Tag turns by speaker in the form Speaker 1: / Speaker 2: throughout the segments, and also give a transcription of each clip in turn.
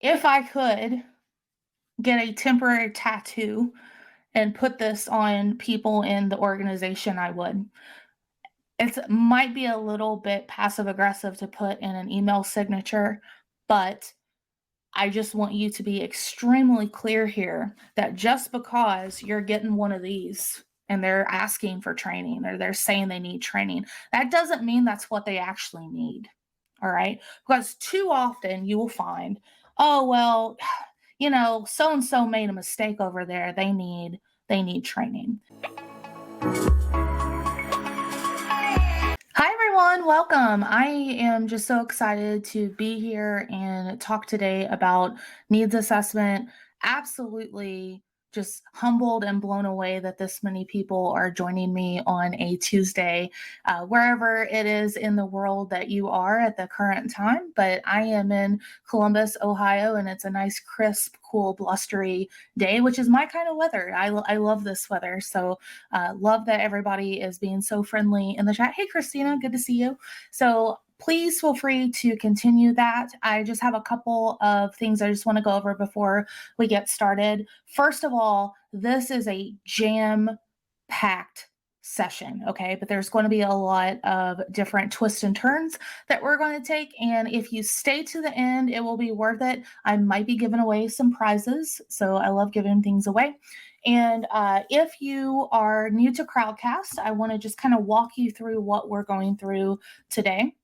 Speaker 1: if I could get a temporary tattoo and put this on people in the organization, I would. It might be a little bit passive aggressive to put in an email signature, but I just want you to be extremely clear here that just because you're getting one of these and they're asking for training or they're saying they need training, that doesn't mean that's what they actually need. All right. Because too often you will find, oh, well, so and so made a mistake over there. They need training. Hi, everyone. Welcome. I am just so excited to be here and talk today about needs assessment. Absolutely just humbled and blown away that this many people are joining me on a Tuesday, wherever it is in the world that you are at the current time. But I am in Columbus, Ohio, and it's a nice, crisp, cool, blustery day, which is my kind of weather. I love this weather. So love that everybody is being so friendly in the chat. Hey, Christina, good to see you. So please feel free to continue that. I just have a couple of things I just want to go over before we get started. First of all, this is a jam-packed session, okay? But there's going to be a lot of different twists and turns that we're going to take. And if you stay to the end, it will be worth it. I might be giving away some prizes. So I love giving things away. And if you are new to Crowdcast, I want to just kind of walk you through what we're going through today.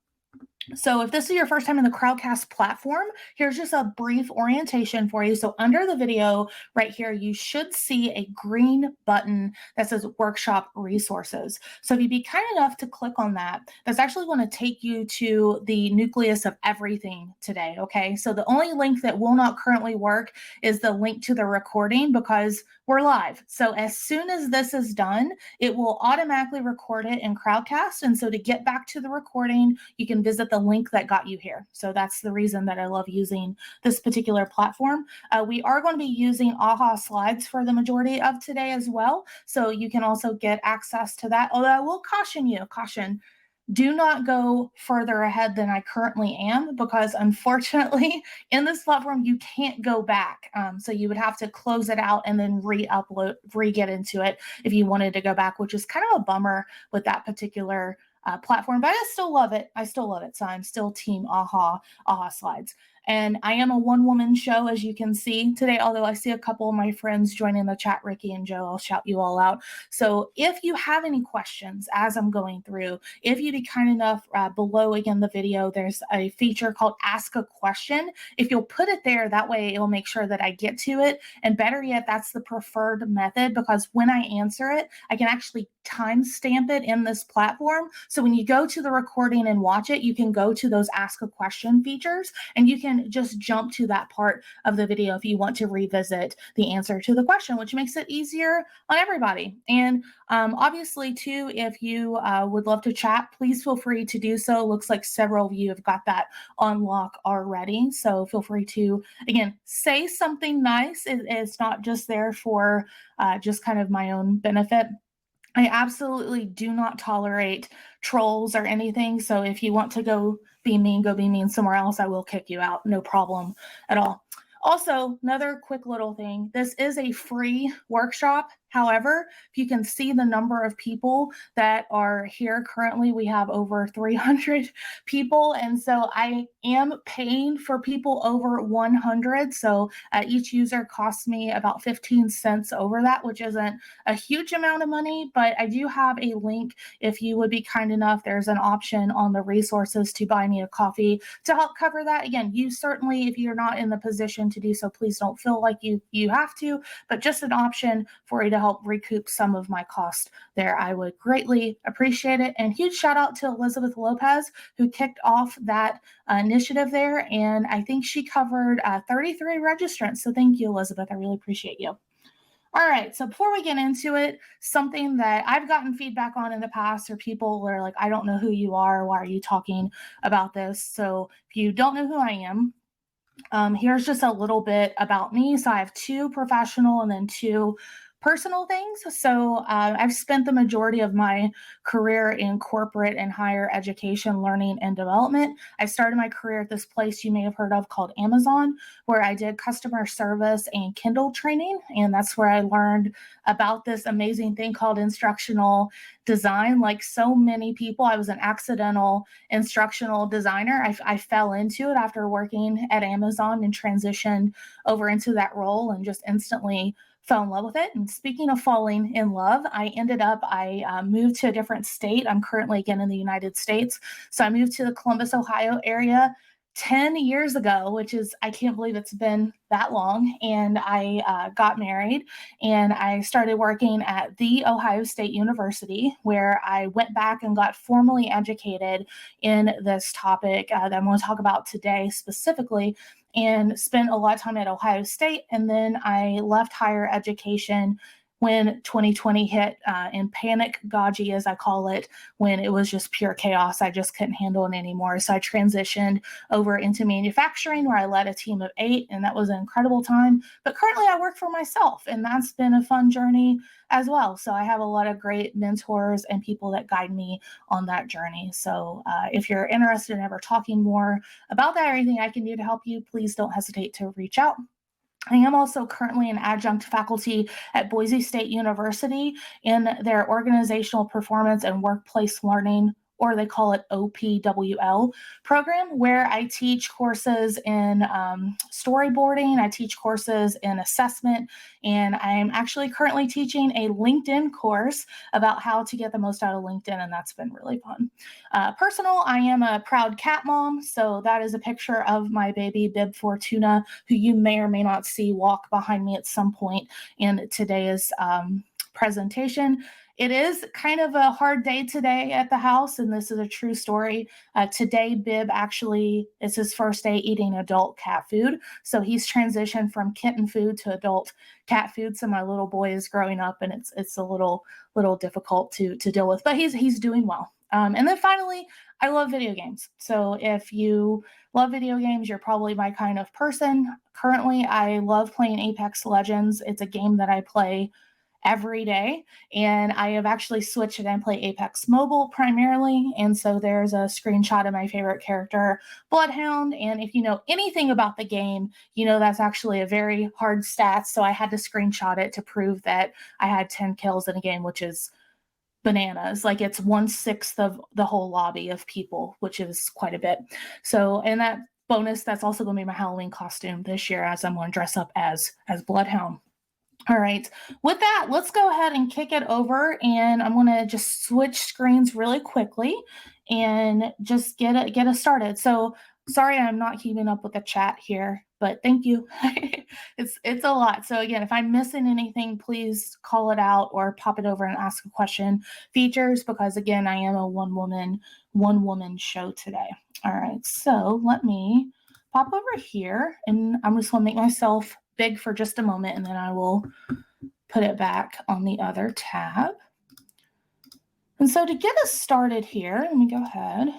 Speaker 1: So if this is your first time in the Crowdcast platform, here's just a brief orientation for you. So under the video right here, you should see a green button that says workshop resources. So if you'd be kind enough to click on that, that's actually going to take you to the nucleus of everything today, okay? So the only link that will not currently work is the link to the recording because we're live. So as soon as this is done, it will automatically record it in Crowdcast. And so to get back to the recording, you can visit the link that got you here. So that's the reason that I love using this particular platform. We are going to be using AHA slides for the majority of today as well. So you can also get access to that. Although I will caution you, do not go further ahead than I currently am because unfortunately in this platform you can't go back. So you would have to close it out and then get into it if you wanted to go back, which is kind of a bummer with that particular platform, but I still love it. So I'm still team AHA slides. And I am a one-woman show, as you can see today, although I see a couple of my friends joining the chat, Ricky and Joe. I'll shout you all out. So if you have any questions as I'm going through, if you'd be kind enough, below again the video, there's a feature called Ask a Question. If you'll put it there, that way it will make sure that I get to it. And better yet, that's the preferred method because when I answer it, I can actually timestamp it in this platform. So when you go to the recording and watch it, you can go to those Ask a Question features and you can just jump to that part of the video if you want to revisit the answer to the question, which makes it easier on everybody. And obviously, too, if you would love to chat, please feel free to do so. Looks like several of you have got that on lock already. So feel free to, again, say something nice. It's not just there for just kind of my own benefit. I absolutely do not tolerate trolls or anything. So if you want to go be mean somewhere else. I will kick you out. No problem at all. Also, another quick little thing. This is a free workshop. However, if you can see the number of people that are here currently, we have over 300 people. And so I am paying for people over 100. So each user costs me about 15 cents over that, which isn't a huge amount of money, but I do have a link if you would be kind enough. There's an option on the resources to buy me a coffee to help cover that. Again, you certainly, if you're not in the position to do so, please don't feel like you have to, but just an option for you to help recoup some of my cost there. I would greatly appreciate it. And huge shout out to Elizabeth Lopez, who kicked off that initiative there. And I think she covered 33 registrants. So thank you, Elizabeth. I really appreciate you. All right, so before we get into it, something that I've gotten feedback on in the past are people are like, I don't know who you are. Why are you talking about this? So if you don't know who I am, here's just a little bit about me. So I have 2 professional and then 2 personal things. So I've spent the majority of my career in corporate and higher education learning and development. I started my career at this place you may have heard of called Amazon, where I did customer service and Kindle training. And that's where I learned about this amazing thing called instructional design. Like so many people, I was an accidental instructional designer. I fell into it after working at Amazon and transitioned over into that role and just instantly fell in love with it. And speaking of falling in love, I moved to a different state. I'm currently again in the United States. So I moved to the Columbus, Ohio area 10 years ago, which is, I can't believe it's been that long. And I got married and I started working at the Ohio State University, where I went back and got formally educated in this topic that I'm going to talk about today specifically, and spent a lot of time at Ohio State. And then I left higher education when 2020 hit in panic gaji, as I call it, when it was just pure chaos. I just couldn't handle it anymore. So I transitioned over into manufacturing, where I led a team of 8, and that was an incredible time. But currently I work for myself, and that's been a fun journey as well. So I have a lot of great mentors and people that guide me on that journey. So if you're interested in ever talking more about that or anything I can do to help you, please don't hesitate to reach out. I am also currently an adjunct faculty at Boise State University in their organizational performance and workplace learning, or they call it OPWL program, where I teach courses in storyboarding, I teach courses in assessment, and I'm actually currently teaching a LinkedIn course about how to get the most out of LinkedIn, and that's been really fun. Personal, I am a proud cat mom, so that is a picture of my baby Bib Fortuna, who you may or may not see walk behind me at some point in today's presentation. It is kind of a hard day today at the house, and this is a true story. Today, Bib actually, it's his first day eating adult cat food. So he's transitioned from kitten food to adult cat food. So my little boy is growing up, and it's a little difficult to deal with, but he's doing well. And then finally, I love video games. So if you love video games, you're probably my kind of person. Currently, I love playing Apex Legends. It's a game that I play every day. And I have actually switched and play Apex Mobile primarily. And so there's a screenshot of my favorite character, Bloodhound. And if you know anything about the game, you know that's actually a very hard stat. So I had to screenshot it to prove that I had 10 kills in a game, which is bananas. Like it's 1/6 of the whole lobby of people, which is quite a bit. So, and that bonus, that's also going to be my Halloween costume this year, as I'm going to dress up as Bloodhound. All right, with that, let's go ahead and kick it over, and I'm going to just switch screens really quickly and just get us started. So sorry I'm not keeping up with the chat here, but thank you. It's a lot. So again, if I'm missing anything, please call it out or pop it over and ask a question features, because again, I am a one woman show today. All right, so let me pop over here, and I'm just going to make myself big for just a moment, and then I will put it back on the other tab. And so to get us started here, let me go ahead.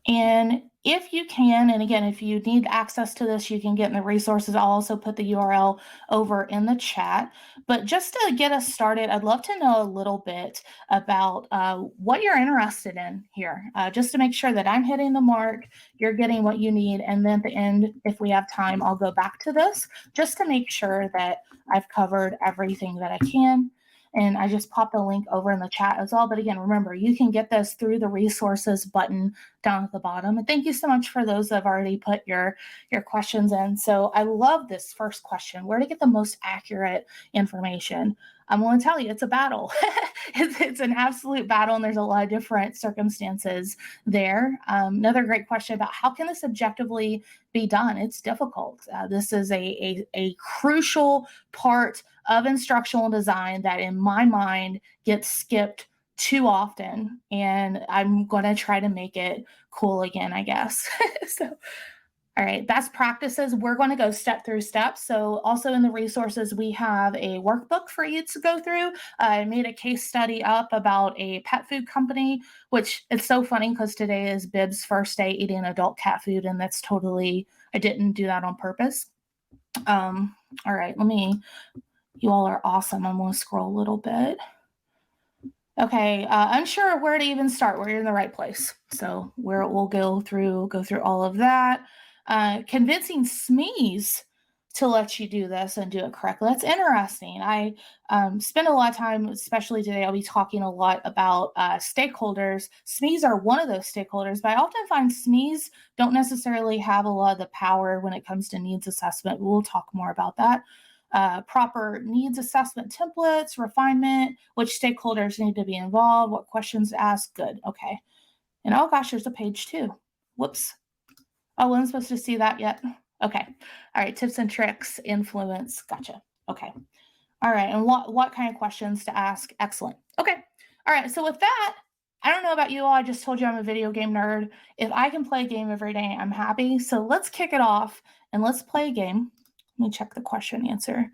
Speaker 1: And if you can, and again, if you need access to this, you can get in the resources. I'll also put the URL over in the chat. But just to get us started, I'd love to know a little bit about what you're interested in here, just to make sure that I'm hitting the mark, you're getting what you need. And then at the end, if we have time, I'll go back to this just to make sure that I've covered everything that I can. And I just popped a link over in the chat as well. But again, remember, you can get this through the resources button down at the bottom. And thank you so much for those that have already put your questions in. So I love this first question, where to get the most accurate information. I'm going to tell you, it's a battle. It's an absolute battle, and there's a lot of different circumstances there. Another great question about how can this objectively be done? It's difficult. This is a crucial part of instructional design that in my mind gets skipped too often, and I'm going to try to make it cool again, I guess. So all right, best practices, we're going to go step through step. So also in the resources, we have a workbook for you to go through. I made a case study up about a pet food company, which it's so funny because today is Bib's first day eating adult cat food, and that's totally, I didn't do that on purpose. All right, you all are awesome. I'm going to scroll a little bit. Okay, unsure where to even start. We're in the right place, so we'll go through all of that. Convincing SMEs to let you do this and do it correctly. That's interesting. I spend a lot of time, especially today. I'll be talking a lot about stakeholders. SMEs are one of those stakeholders, but I often find SMEs don't necessarily have a lot of the power when it comes to needs assessment. We'll talk more about that. Proper needs assessment templates, refinement, which stakeholders need to be involved, what questions to ask. Good. Okay. And oh gosh, there's a page 2. Whoops. I wasn't supposed to see that yet. Okay. All right. Tips and tricks, influence. Gotcha. Okay. All right. And what kind of questions to ask? Excellent. Okay. All right. So with that, I don't know about you all. I just told you I'm a video game nerd. If I can play a game every day, I'm happy. So let's kick it off and let's play a game. Let me check the question answer.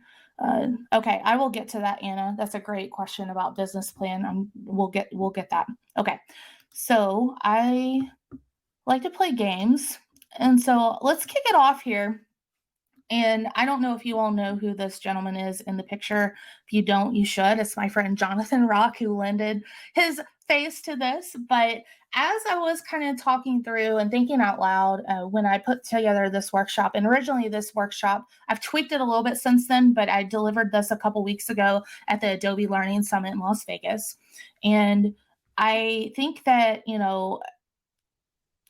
Speaker 1: Okay, I will get to that, Anna. That's a great question about business plan. We'll get that. Okay, so I like to play games, and so let's kick it off here. And I don't know if you all know who this gentleman is in the picture. If you don't, you should. It's my friend Jonathan Rock who lended his face to this. But as I was kind of talking through and thinking out loud when I put together this workshop, and originally this workshop, I've tweaked it a little bit since then, but I delivered this a couple weeks ago at the Adobe Learning Summit in Las Vegas. And I think that,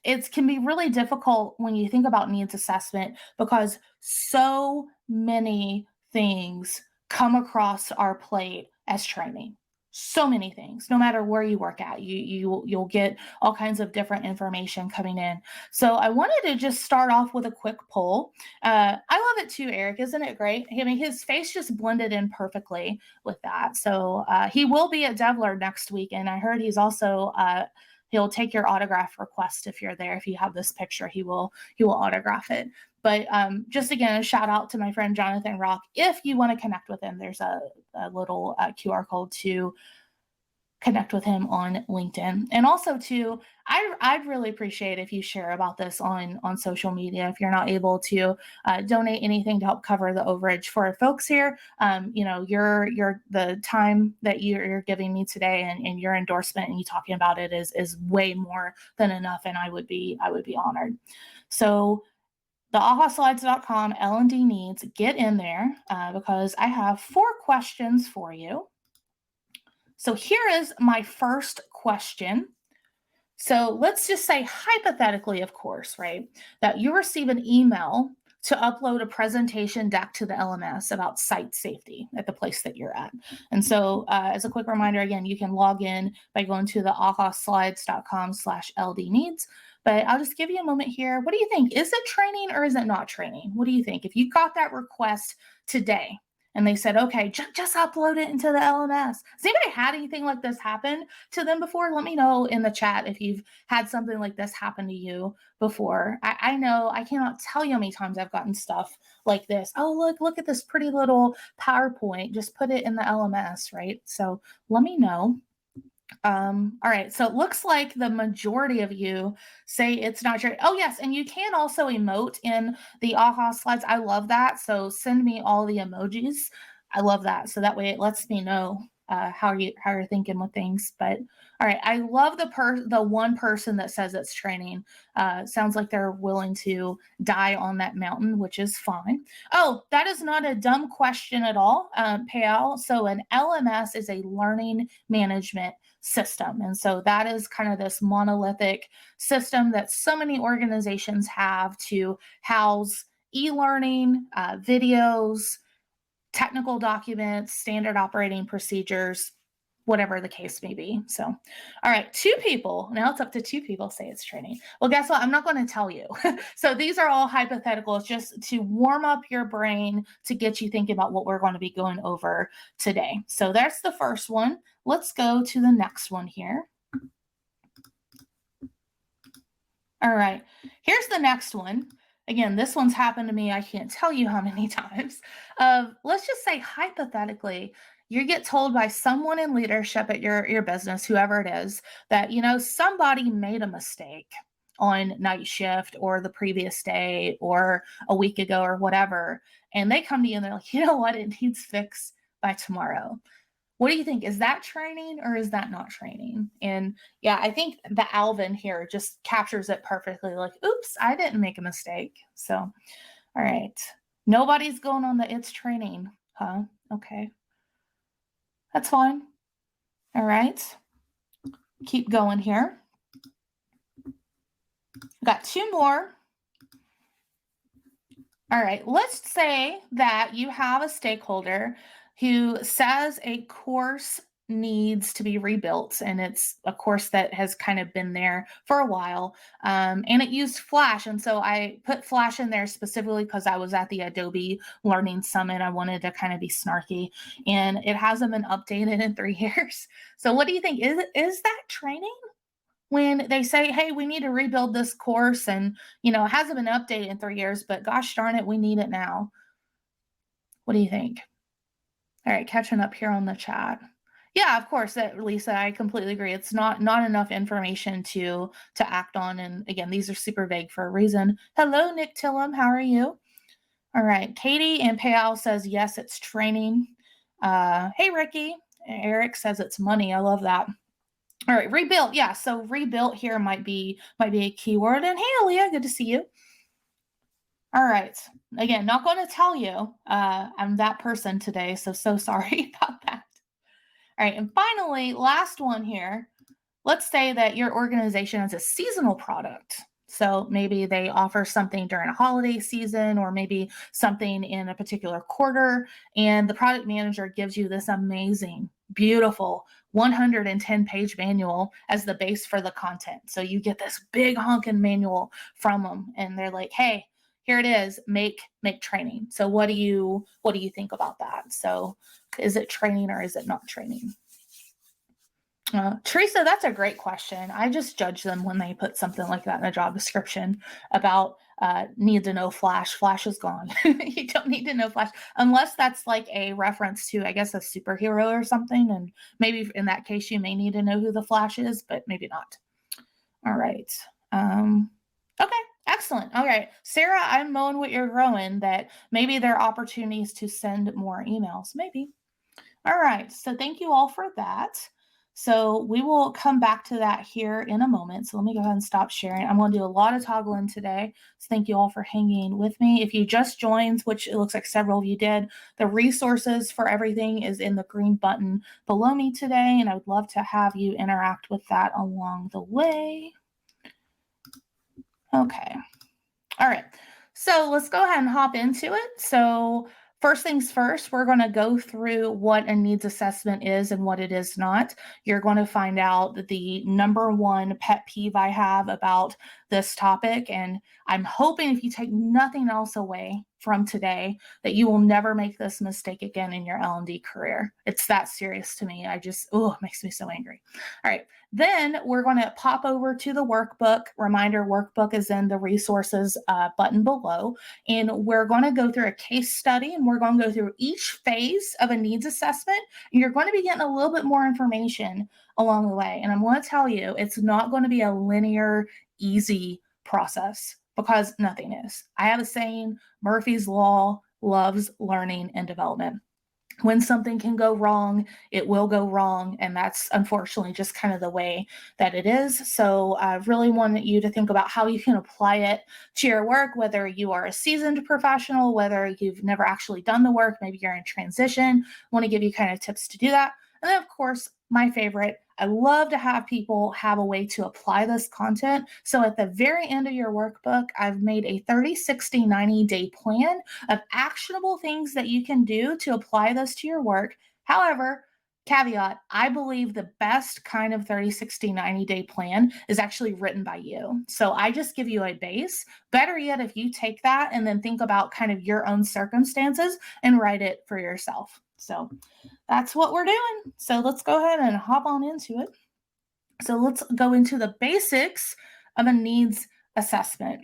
Speaker 1: it can be really difficult when you think about needs assessment because so many things come across our plate as training. So many things, no matter where you work at, you'll get all kinds of different information coming in. So I wanted to just start off with a quick poll. I love it too, Eric. Isn't it great? I mean, his face just blended in perfectly with that. So he will be at Devler next week, and I heard he's also he'll take your autograph request if you're there. If you have this picture, he will autograph it. But just again, a shout out to my friend Jonathan Rock. If you want to connect with him, there's a little QR code to connect with him on LinkedIn. And also too, I'd really appreciate if you share about this on social media. If you're not able to donate anything to help cover the overage for our folks here, your the time that you're giving me today and your endorsement and you talking about it is way more than enough, and I would be honored. So the ahaslides.com L&D needs, get in there because I have 4 questions for you. So here is my first question. So let's just say hypothetically, of course, right, that you receive an email to upload a presentation deck to the LMS about site safety at the place that you're at. And so as a quick reminder, again, you can log in by going to the ahaslides.com/LD needs. But I'll just give you a moment here. What do you think? Is it training or is it not training? What do you think? If you got that request today, and they said, okay, just upload it into the LMS. Has anybody had anything like this happen to them before? Let me know in the chat if you've had something like this happen to you before. I know I cannot tell you how many times I've gotten stuff like this. Oh, look at this pretty little PowerPoint. Just put it in the LMS, right? So let me know. All right, so it looks like the majority of you say it's not your. Oh yes, and you can also emote in the AHA slides. I love that. So send me all the emojis. I love that. So that way it lets me know how you're thinking with things. But all right, I love the one person that says it's training. Sounds like they're willing to die on that mountain, which is fine. Oh, that is not a dumb question at all, Payal. So an LMS is a learning management system. And so that is kind of this monolithic system that so many organizations have to house e-learning, videos, technical documents, standard operating procedures, whatever the case may be. So, all right, 2 people. Now it's up to 2 people say it's training. Well, guess what? I'm not going to tell you. So these are all hypotheticals just to warm up your brain to get you thinking about what we're going to be going over today. So that's the first one. Let's go to the next one here. All right, here's the next one. Again, this one's happened to me. I can't tell you how many times. Let's just say hypothetically, you get told by someone in leadership at your business, whoever it is, that somebody made a mistake on night shift or the previous day or a week ago or whatever. And they come to you and they're like, you know what? It needs fixed by tomorrow. What do you think? Is that training or is that not training? And yeah, I think the Alvin here just captures it perfectly. Like, oops, I didn't make a mistake. So, all right. Nobody's going on the it's training, huh? Okay. That's fine. All right. Keep going here. Got two more. All right, let's say that you have a stakeholder who says a course needs to be rebuilt, and it's a course that has kind of been there for a while, and it used Flash. And so I put Flash in there specifically because I was at the Adobe Learning Summit. I wanted to kind of be snarky, and it hasn't been updated in 3 years. So what do you think? Is that training? When they say, hey, we need to rebuild this course and, it hasn't been updated in 3 years, but gosh darn it, we need it now. What do you think? All right, catching up here on the chat. Yeah, of course, Lisa, I completely agree. It's not enough information to act on. And again, these are super vague for a reason. Hello, Nick Tillum. How are you? All right. Katie and Payal says, yes, it's training. Hey, Ricky. Eric says it's money. I love that. All right, rebuilt. Yeah, so rebuilt here might be a keyword. And hey, Aaliyah, good to see you. All right. Again, not going to tell you I'm that person today, so sorry about that. All right, and finally, last one here. Let's say that your organization has a seasonal product. So maybe they offer something during a holiday season or maybe something in a particular quarter, and the product manager gives you this amazing, beautiful 110-page manual as the base for the content. So you get this big honking manual from them, and they're like, hey, here it is, make training. So what do you think about that? So is it training or is it not training? Teresa, that's a great question. I just judge them when they put something like that in a job description about need to know Flash. Flash is gone. You don't need to know Flash unless that's like a reference to, I guess, a superhero or something. And maybe in that case, you may need to know who the Flash is, but maybe not. All right. Okay. Excellent. All right. Sarah, I'm mowing what you're growing that maybe there are opportunities to send more emails. Maybe. All right. So thank you all for that. So we will come back to that here in a moment. So let me go ahead and stop sharing. I'm going to do a lot of toggling today. So thank you all for hanging with me. If you just joined, which it looks like several of you did, the resources for everything is in the green button below me today. And I would love to have you interact with that along the way. Okay. All right. So let's go ahead and hop into it. So first things first, we're going to go through what a needs assessment is and what it is not. You're going to find out that the number one pet peeve I have about this topic, and I'm hoping if you take nothing else away from today, that you will never make this mistake again in your L&D career. It's that serious to me. It makes me so angry. All right. Then we're going to pop over to the workbook. Reminder, workbook is in the resources button below. And we're going to go through a case study, and we're going to go through each phase of a needs assessment. And you're going to be getting a little bit more information along the way. And I'm going to tell you, it's not going to be a linear, easy process because nothing is. I have a saying, Murphy's Law loves learning and development. When something can go wrong, it will go wrong. And that's unfortunately just kind of the way that it is. So I really want you to think about how you can apply it to your work, whether you are a seasoned professional, whether you've never actually done the work, maybe you're in transition. I want to give you kind of tips to do that. And then, of course, my favorite, I love to have people have a way to apply this content. So at the very end of your workbook, I've made a 30, 60, 90-day plan of actionable things that you can do to apply this to your work. However, caveat, I believe the best kind of 30, 60, 90-day plan is actually written by you. So I just give you a base. Better yet, if you take that and then think about kind of your own circumstances and write it for yourself. So that's what we're doing. So let's go ahead and hop on into it. So let's go into the basics of a needs assessment.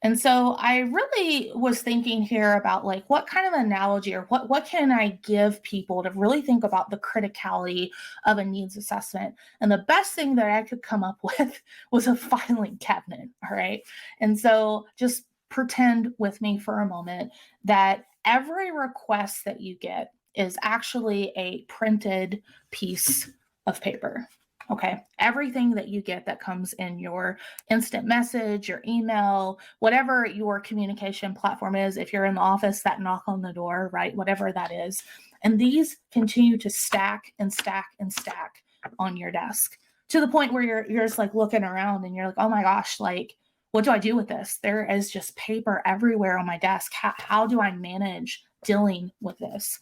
Speaker 1: And so I really was thinking here about like what kind of analogy or what can I give people to really think about the criticality of a needs assessment. And the best thing that I could come up with was a filing cabinet. All right. And so just pretend with me for a moment that every request that you get is actually a printed piece of paper. Okay. Everything that you get that comes in your instant message, your email, whatever your communication platform is, if you're in the office, that knock on the door, right? Whatever that is. And these continue to stack and stack and stack on your desk to the point where you're just like looking around and you're like, oh my gosh, like, what do I do with this? There is just paper everywhere on my desk. How do I manage dealing with this?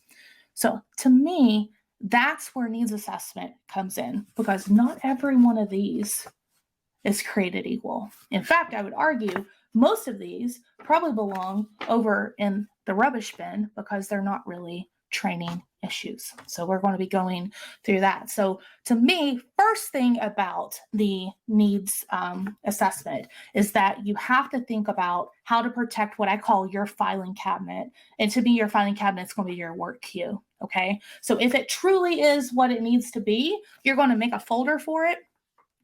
Speaker 1: So to me, that's where needs assessment comes in, because not every one of these is created equal. In fact, I would argue most of these probably belong over in the rubbish bin because they're not really training issues. So we're going to be going through that. So to me, first thing about the needs assessment is that you have to think about how to protect what I call your filing cabinet. And to me, your filing cabinet is going to be your work queue. Okay. So if it truly is what it needs to be, you're going to make a folder for it.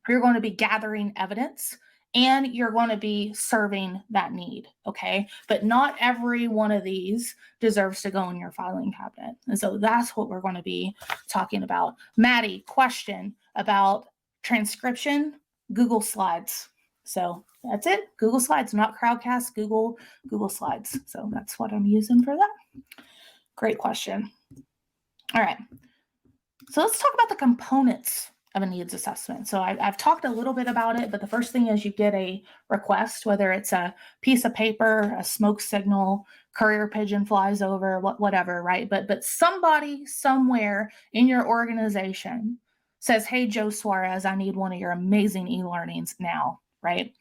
Speaker 1: You're going to be gathering evidence and you're going to be serving that need. Okay. But not every one of these deserves to go in your filing cabinet. And so that's what we're going to be talking about. Maddie, question about transcription, Google Slides. So that's it. Google Slides, not Crowdcast, Google Slides. So that's what I'm using for that. Great question. All right. So let's talk about the components of a needs assessment. So I've talked a little bit about it, but the first thing is you get a request, whether it's a piece of paper, a smoke signal, courier pigeon flies over, whatever, right? But somebody somewhere in your organization says, hey, Joe Suarez, I need one of your amazing e-learnings now, right?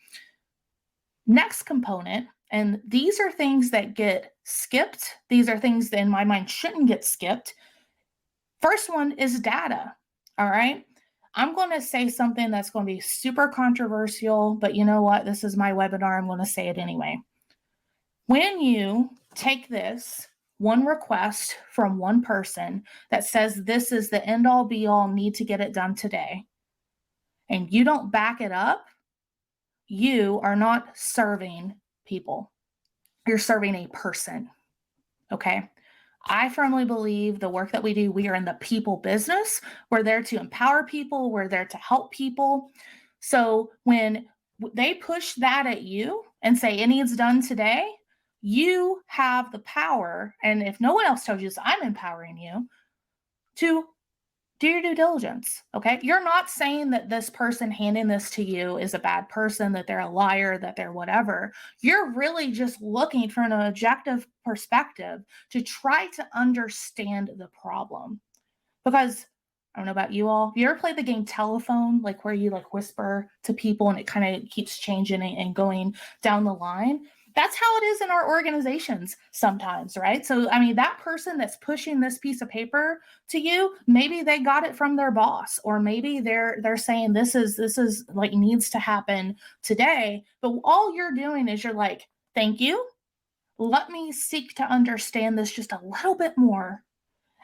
Speaker 1: Next component, and these are things that get skipped. These are things that in my mind shouldn't get skipped. First one is data, all right? I'm going to say something that's going to be super controversial, but you know what? This is my webinar. I'm going to say it anyway. When you take this one request from one person that says this is the end all be all, need to get it done today, and you don't back it up, you are not serving people. You're serving a person, okay? I firmly believe the work that we do, we are in the people business. We're there to empower people. We're there to help people. So when they push that at you and say it needs done today, you have the power. And if no one else tells you this, I'm empowering you to do your due diligence. Okay. You're not saying that this person handing this to you is a bad person, that they're a liar, that they're whatever. You're really just looking from an objective perspective to try to understand the problem. Because I don't know about you all. Have you ever played the game telephone, like where you like whisper to people and it kind of keeps changing and going down the line? That's how it is in our organizations sometimes, right? So, I mean, that person that's pushing this piece of paper to you, maybe they got it from their boss, or maybe they're saying this is like needs to happen today. But all you're doing is you're like, thank you. Let me seek to understand this just a little bit more.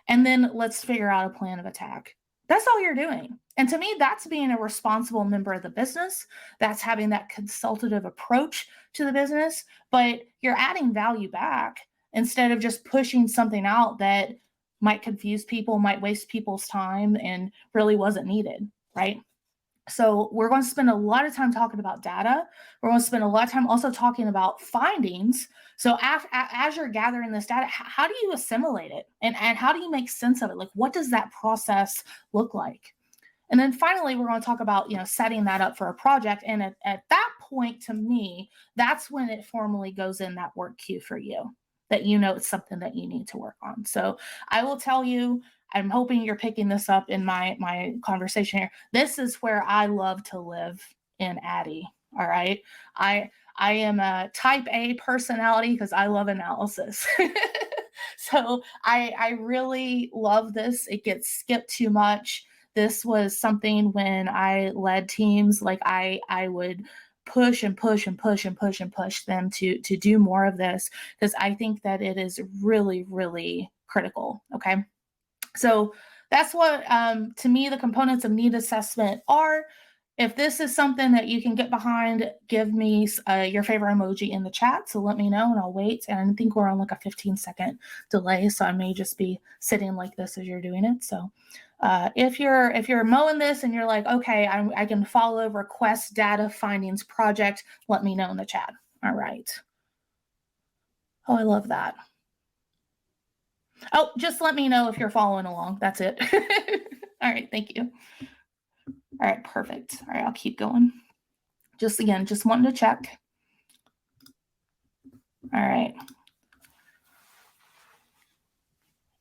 Speaker 1: And then let's figure out a plan of attack. That's all you're doing. And to me, that's being a responsible member of the business. That's having that consultative approach to the business, but you're adding value back instead of just pushing something out that might confuse people, might waste people's time, and really wasn't needed, right? So we're going to spend a lot of time talking about data. We're going to spend a lot of time also talking about findings. So as you're gathering this data, how do you assimilate it? And how do you make sense of it? Like, what does that process look like? And then finally, we're going to talk about, setting that up for a project. And at that point, to me, that's when it formally goes in that work queue for you, that it's something that you need to work on. So I will tell you, I'm hoping you're picking this up in my conversation here. This is where I love to live in Addie. All right. I am a type A personality because I love analysis. So I really love this. It gets skipped too much. This was something when I led teams, like I would push and push and push and push and push them to do more of this, because I think that it is really, really critical. Okay. So that's what, to me, the components of need assessment are. If this is something that you can get behind, give me your favorite emoji in the chat. So let me know and I'll wait. And I think we're on like a 15-second delay. So I may just be sitting like this as you're doing it. So if you're mowing this and you're like, okay, I can follow request data findings project, let me know in the chat. All right. Oh, I love that. Oh, just let me know if you're following along. That's it. All right, thank you. All right, perfect. All right, I'll keep going. Just wanting to check. All right.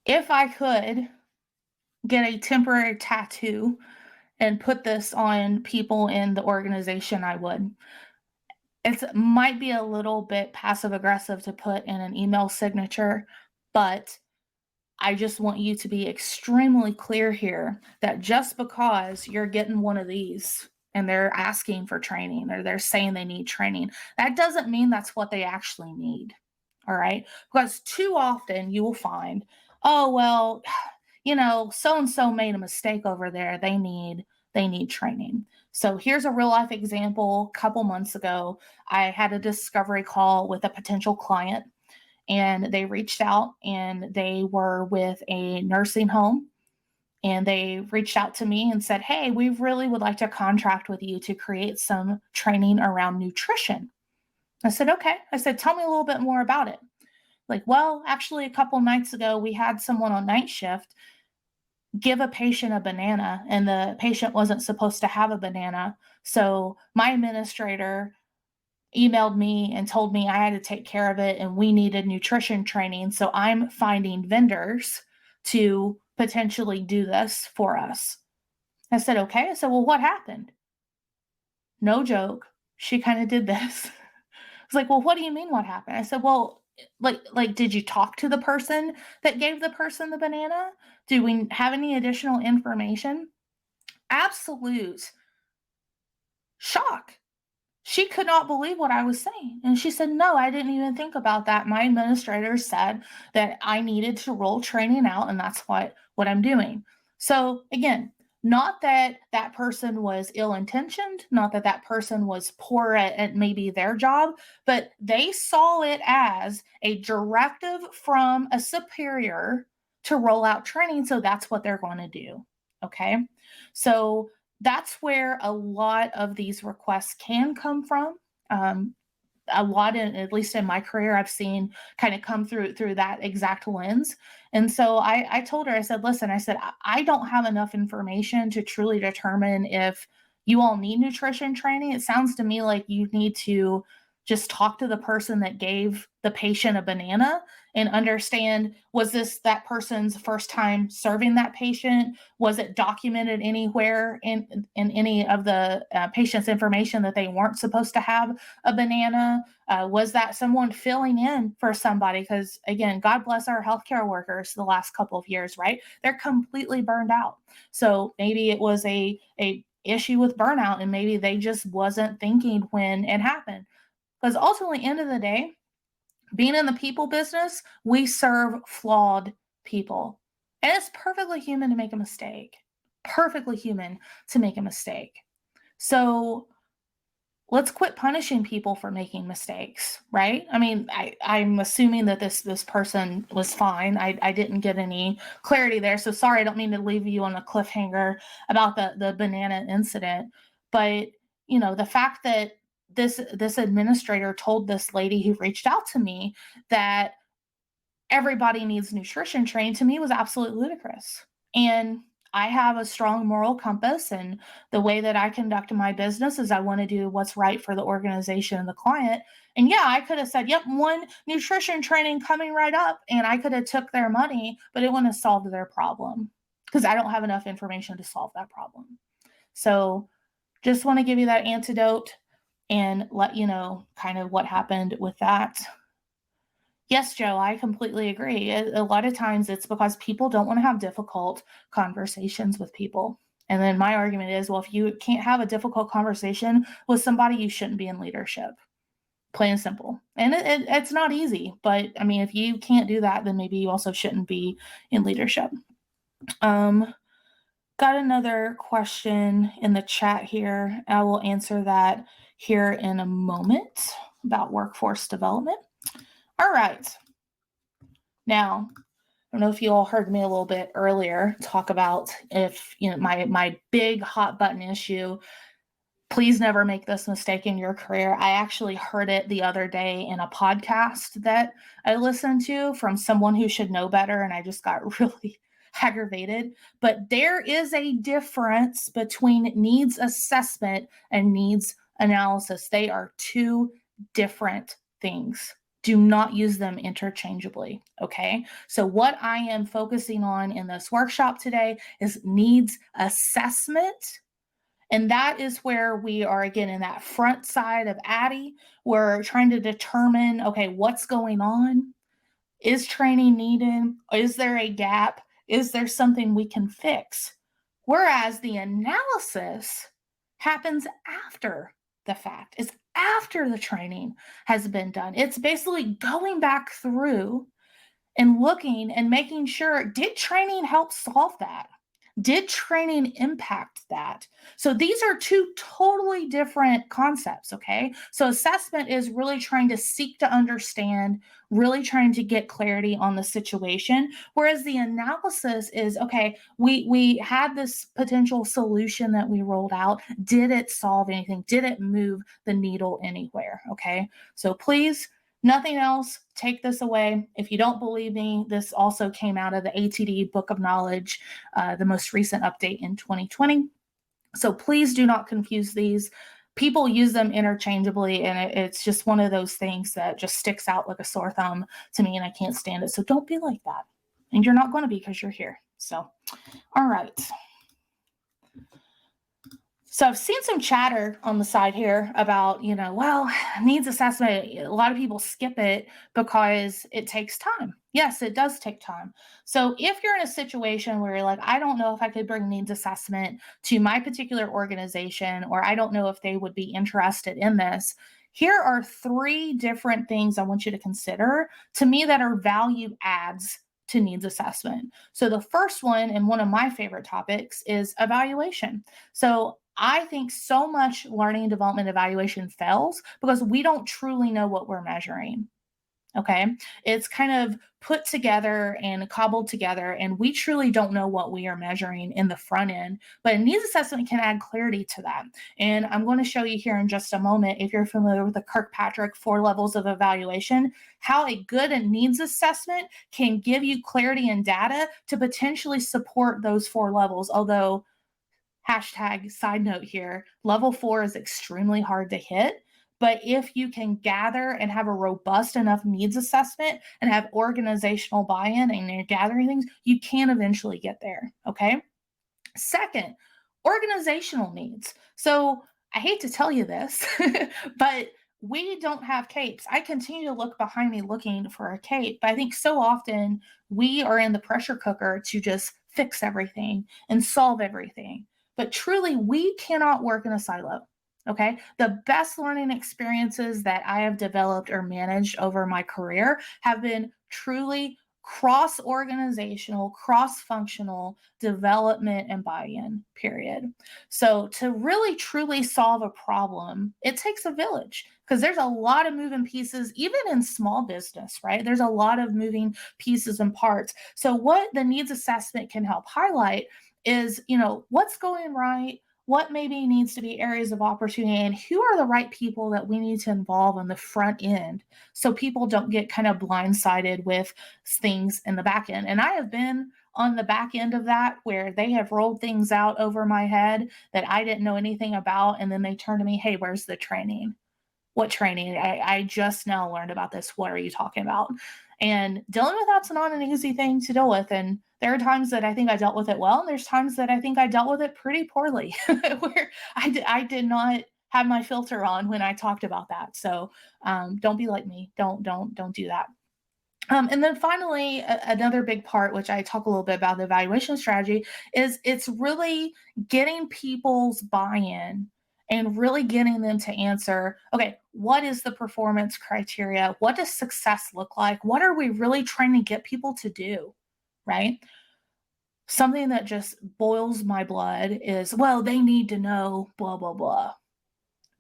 Speaker 1: If I could get a temporary tattoo and put this on people in the organization, I would. It might be a little bit passive aggressive to put in an email signature, but I just want you to be extremely clear here that just because you're getting one of these and they're asking for training or they're saying they need training, that doesn't mean that's what they actually need. All right. Because too often you will find, oh, well, so and so made a mistake over there. They need training. So here's a real life example. A couple months ago, I had a discovery call with a potential client, and they reached out and they were with a nursing home, and they reached out to me and said, hey, we really would like to contract with you to create some training around nutrition. I said, okay. I said, tell me a little bit more about it. Like, well, actually, a couple nights ago, we had someone on night shift give a patient a banana, and the patient wasn't supposed to have a banana. So my administrator emailed me and told me I had to take care of it and we needed nutrition training. So I'm finding vendors to potentially do this for us. I said, okay. I said, well, what happened? No joke. She kind of did this. I was like, well, what do you mean what happened? I said, well, like, did you talk to the person that gave the person the banana? Do we have any additional information? Absolute shock. She could not believe what I was saying. And she said, no, I didn't even think about that. My administrator said that I needed to roll training out, and that's what I'm doing. So again, not that that person was ill-intentioned, not that that person was poor at maybe their job, but they saw it as a directive from a superior to roll out training. So that's what they're going to do. Okay. So that's where a lot of these requests can come from. A lot, at least in my career, I've seen kind of come through that exact lens. And so I told her, I said, listen, I said, I don't have enough information to truly determine if you all need nutrition training. It sounds to me like you need to just talk to the person that gave the patient a banana and understand, was this that person's first time serving that patient? Was it documented anywhere in any of the patient's information that they weren't supposed to have a banana? Was that someone filling in for somebody? Because again, God bless our healthcare workers the last couple of years, right? They're completely burned out. So maybe it was a issue with burnout, and maybe they just wasn't thinking when it happened. Because ultimately, end of the day, being in the people business, we serve flawed people. And it's perfectly human to make a mistake. Perfectly human to make a mistake. So let's quit punishing people for making mistakes, right? I mean, I'm assuming that this person was fine. I didn't get any clarity there. So sorry, I don't mean to leave you on a cliffhanger about the banana incident. But the fact that this administrator told this lady who reached out to me that everybody needs nutrition training, to me was absolutely ludicrous. And I have a strong moral compass, and the way that I conduct my business is I want to do what's right for the organization and the client. And yeah, I could have said, yep, one nutrition training coming right up, and I could have took their money, but it wouldn't have solved their problem because I don't have enough information to solve that problem. So just want to give you that antidote and let you know kind of what happened with that. Yes, Joe, I completely agree. A lot of times it's because people don't want to have difficult conversations with people. And then my argument is, well, if you can't have a difficult conversation with somebody, you shouldn't be in leadership. Plain and simple. And it's not easy, but I mean, if you can't do that, then maybe you also shouldn't be in leadership. Got another question in the chat here. I will answer that here in a moment about workforce development. All right. Now, I don't know if you all heard me a little bit earlier talk about if, my big hot button issue. Please never make this mistake in your career. I actually heard it the other day in a podcast that I listened to from someone who should know better, and I just got really aggravated. But there is a difference between needs assessment and needs analysis. They are two different things. Do not use them interchangeably, okay? So what I am focusing on in this workshop today is needs assessment. And that is where we are, again, in that front side of Addie. We're trying to determine, okay, what's going on? Is training needed? Is there a gap? Is there something we can fix? Whereas the analysis happens after the fact. It's after the training has been done. It's basically going back through and looking and making sure, did training help solve that? Did training impact that? So these are two totally different concepts, okay? So assessment is really trying to seek to understand, really trying to get clarity on the situation, whereas the analysis is, okay, we had this potential solution that we rolled out. Did it solve anything? Did it move the needle anywhere? Okay? So please, nothing else, take this away. If you don't believe me, this also came out of the ATD Book of Knowledge, the most recent update in 2020. So please do not confuse these. People use them interchangeably, and it's just one of those things that just sticks out like a sore thumb to me, and I can't stand it. So don't be like that. And you're not going to be because you're here. So, all right. So I've seen some chatter on the side here about, well, needs assessment. A lot of people skip it because it takes time. Yes, it does take time. So if you're in a situation where you're like, I don't know if I could bring needs assessment to my particular organization, or I don't know if they would be interested in this, here are 3 different things I want you to consider, to me, that are value adds to needs assessment. So the first one, and one of my favorite topics, is evaluation. So I think so much learning and development evaluation fails because we don't truly know what we're measuring. Okay. It's kind of put together and cobbled together, and we truly don't know what we are measuring in the front end. But needs assessment can add clarity to that. And I'm going to show you here in just a moment, if you're familiar with the Kirkpatrick 4 levels of evaluation, how a good needs assessment can give you clarity and data to potentially support those 4 levels. Although, hashtag side note here, level 4 is extremely hard to hit. But if you can gather and have a robust enough needs assessment and have organizational buy-in and you're gathering things, you can eventually get there, okay? Second, organizational needs. So I hate to tell you this, but we don't have capes. I continue to look behind me looking for a cape, but I think so often we are in the pressure cooker to just fix everything and solve everything. But truly, we cannot work in a silo. Okay. The best learning experiences that I have developed or managed over my career have been truly cross organizational, cross functional development and buy in, period. So, to really truly solve a problem, it takes a village because there's a lot of moving pieces, even in small business, right? There's a lot of moving pieces and parts. So, what the needs assessment can help highlight is, what's going right, what maybe needs to be areas of opportunity, and who are the right people that we need to involve on the front end so people don't get kind of blindsided with things in the back end. And I have been on the back end of that where they have rolled things out over my head that I didn't know anything about. And then they turn to me, hey, where's the training? What training? I just now learned about this. What are you talking about? And dealing with that's not an easy thing to deal with. And there are times that I think I dealt with it well, and there's times that I think I dealt with it pretty poorly, where I did not have my filter on when I talked about that. So don't be like me. Don't do that. And then finally, another big part, which I talk a little bit about the evaluation strategy, is it's really getting people's buy-in and really getting them to answer, okay, what is the performance criteria? What does success look like? What are we really trying to get people to do? Right? Something that just boils my blood is, well, they need to know blah, blah, blah.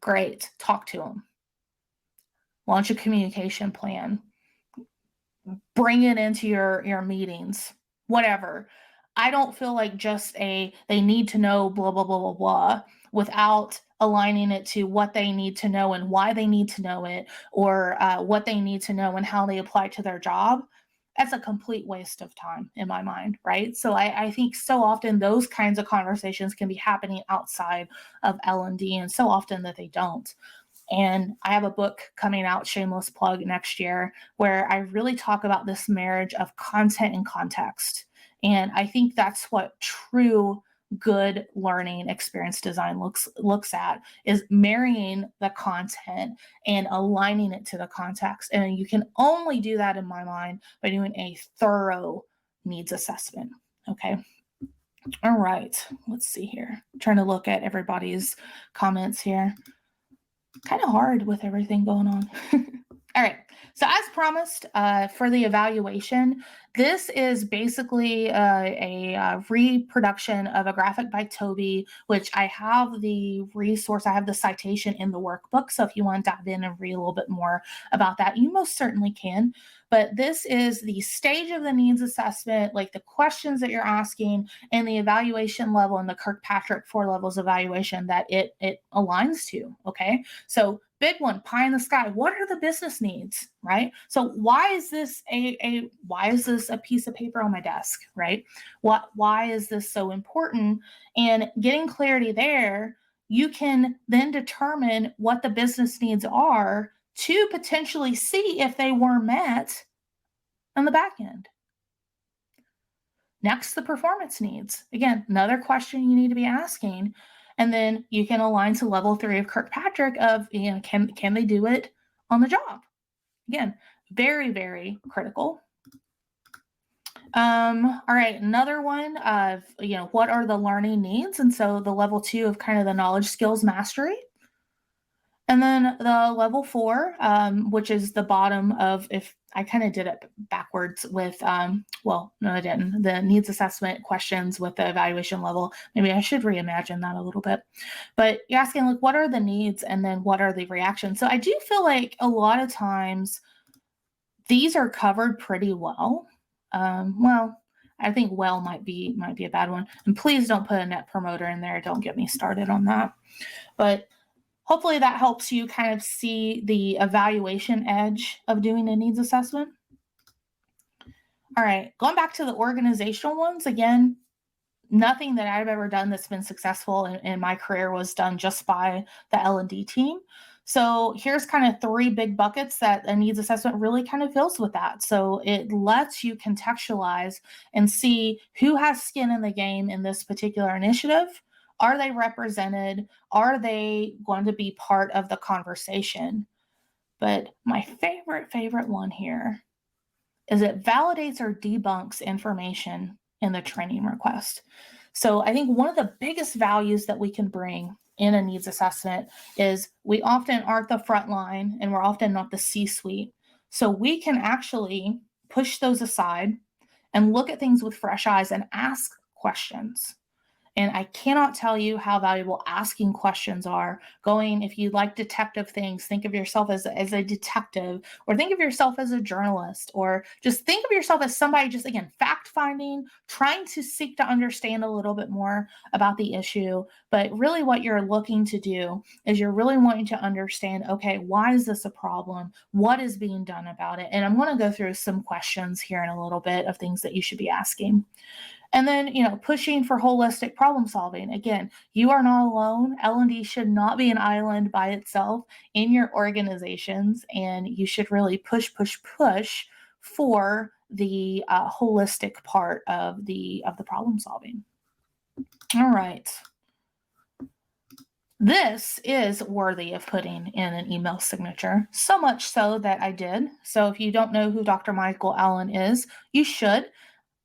Speaker 1: Great. Talk to them. Launch a communication plan. Bring it into your meetings, whatever. I don't feel like just they need to know blah blah blah blah blah without aligning it to what they need to know and why they need to know it, or what they need to know and how they apply to their job. That's a complete waste of time in my mind, right? So I think so often those kinds of conversations can be happening outside of L&D, and so often that they don't. And I have a book coming out, shameless plug, next year, where I really talk about this marriage of content and context. And I think that's what true good learning experience design looks at, is marrying the content and aligning it to the context. And you can only do that, in my mind, by doing a thorough needs assessment. Okay. All right. Let's see here. I'm trying to look at everybody's comments here. Kind of hard with everything going on. All right. So as promised, for the evaluation, this is basically a reproduction of a graphic by Toby, which I have the resource, I have the citation in the workbook. So if you want to dive in and read a little bit more about that, you most certainly can. But this is the stage of the needs assessment, like the questions that you're asking, and the evaluation level, and the Kirkpatrick 4 levels evaluation that it aligns to. Okay. So big one, pie in the sky. What are the business needs, right? So why is this a piece of paper on my desk, right? Why is this so important? And getting clarity there, you can then determine what the business needs are to potentially see if they were met on the back end. Next, the performance needs. Again, another question you need to be asking. And then you can align to level 3 of Kirkpatrick of, can they do it on the job? Again, very, very critical. All right, another one of, what are the learning needs? And so the level 2 of kind of the knowledge skills mastery. And then the level 4, which is the bottom of, if I kind of did it backwards with, well, no, I didn't. The needs assessment questions with the evaluation level. Maybe I should reimagine that a little bit. But you're asking, like, what are the needs and then what are the reactions? So I do feel like a lot of times these are covered pretty well. Well, I think well might be a bad one. And please don't put a net promoter in there. Don't get me started on that. But hopefully that helps you kind of see the evaluation edge of doing a needs assessment. All right, going back to the organizational ones, again, nothing that I've ever done that's been successful in my career was done just by the L&D team. So here's kind of 3 big buckets that a needs assessment really kind of fills with that. So it lets you contextualize and see who has skin in the game in this particular initiative. Are they represented? Are they going to be part of the conversation? But my favorite one here is it validates or debunks information in the training request. So I think one of the biggest values that we can bring in a needs assessment is we often aren't the front line and we're often not the C-suite. So we can actually push those aside and look at things with fresh eyes and ask questions. And I cannot tell you how valuable asking questions are. Going, if you like detective things, think of yourself as a detective, or think of yourself as a journalist, or just think of yourself as somebody, just again, fact finding, trying to seek to understand a little bit more about the issue. But really, what you're looking to do is you're really wanting to understand, okay, why is this a problem? What is being done about it? And I'm going to go through some questions here in a little bit of things that you should be asking. And then, pushing for holistic problem solving. Again, you are not alone. L&D should not be an island by itself in your organizations, and you should really push for the holistic part of the problem solving. All right. This is worthy of putting in an email signature, so much so that I did. So if you don't know who Dr. Michael Allen is, you should.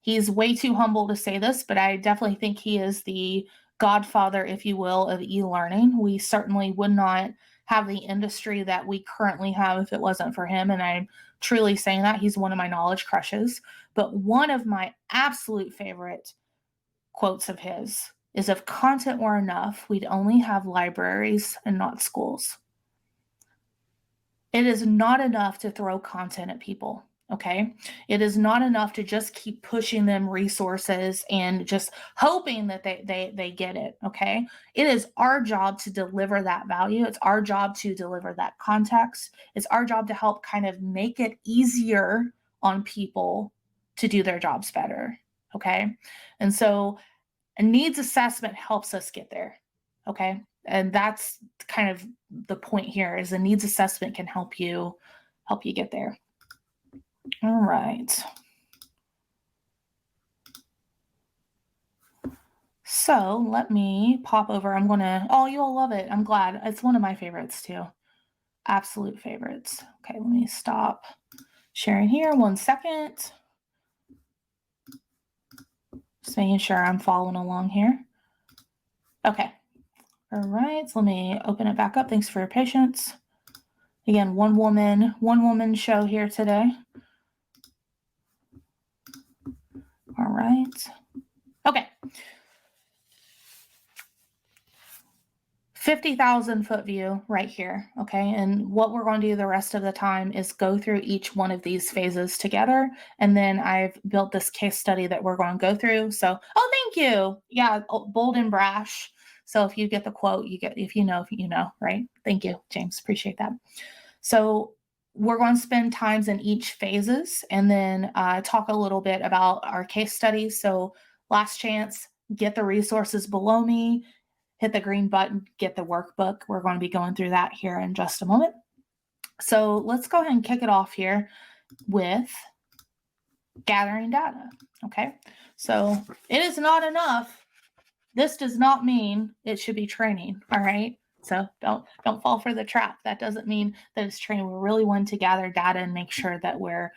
Speaker 1: He's way too humble to say this, but I definitely think he is the godfather, if you will, of e-learning. We certainly would not have the industry that we currently have if it wasn't for him. And I'm truly saying that. He's one of my knowledge crushes. But one of my absolute favorite quotes of his is, if content were enough, we'd only have libraries and not schools. It is not enough to throw content at people. Okay. It is not enough to just keep pushing them resources and just hoping that they get it. Okay. It is our job to deliver that value. It's our job to deliver that context. It's our job to help kind of make it easier on people to do their jobs better. Okay. And so a needs assessment helps us get there. Okay. And that's kind of the point here, is a needs assessment can help you get there. All right. So let me pop over. Oh, you'll love it. I'm glad. It's one of my favorites too. Absolute favorites. Okay, let me stop sharing here 1 second. Just making sure I'm following along here. Okay. All right, so let me open it back up. Thanks for your patience. Again, one woman show here today. All right. Okay. 50,000-foot view right here. Okay. And what we're going to do the rest of the time is go through each one of these phases together. And then I've built this case study that we're going to go through. So, oh, thank you. Yeah. Bold and brash. So if you get the quote, you get, if you know, right? Thank you, James. Appreciate that. So we're going to spend times in each phases and then talk a little bit about our case study. So last chance, get the resources below me, hit the green button, get the workbook. We're going to be going through that here in just a moment. So let's go ahead and kick it off here with gathering data. Okay. So it is not enough. This does not mean it should be training. All right. So don't fall for the trap. That doesn't mean that it's training. We're really wanting to gather data and make sure that we're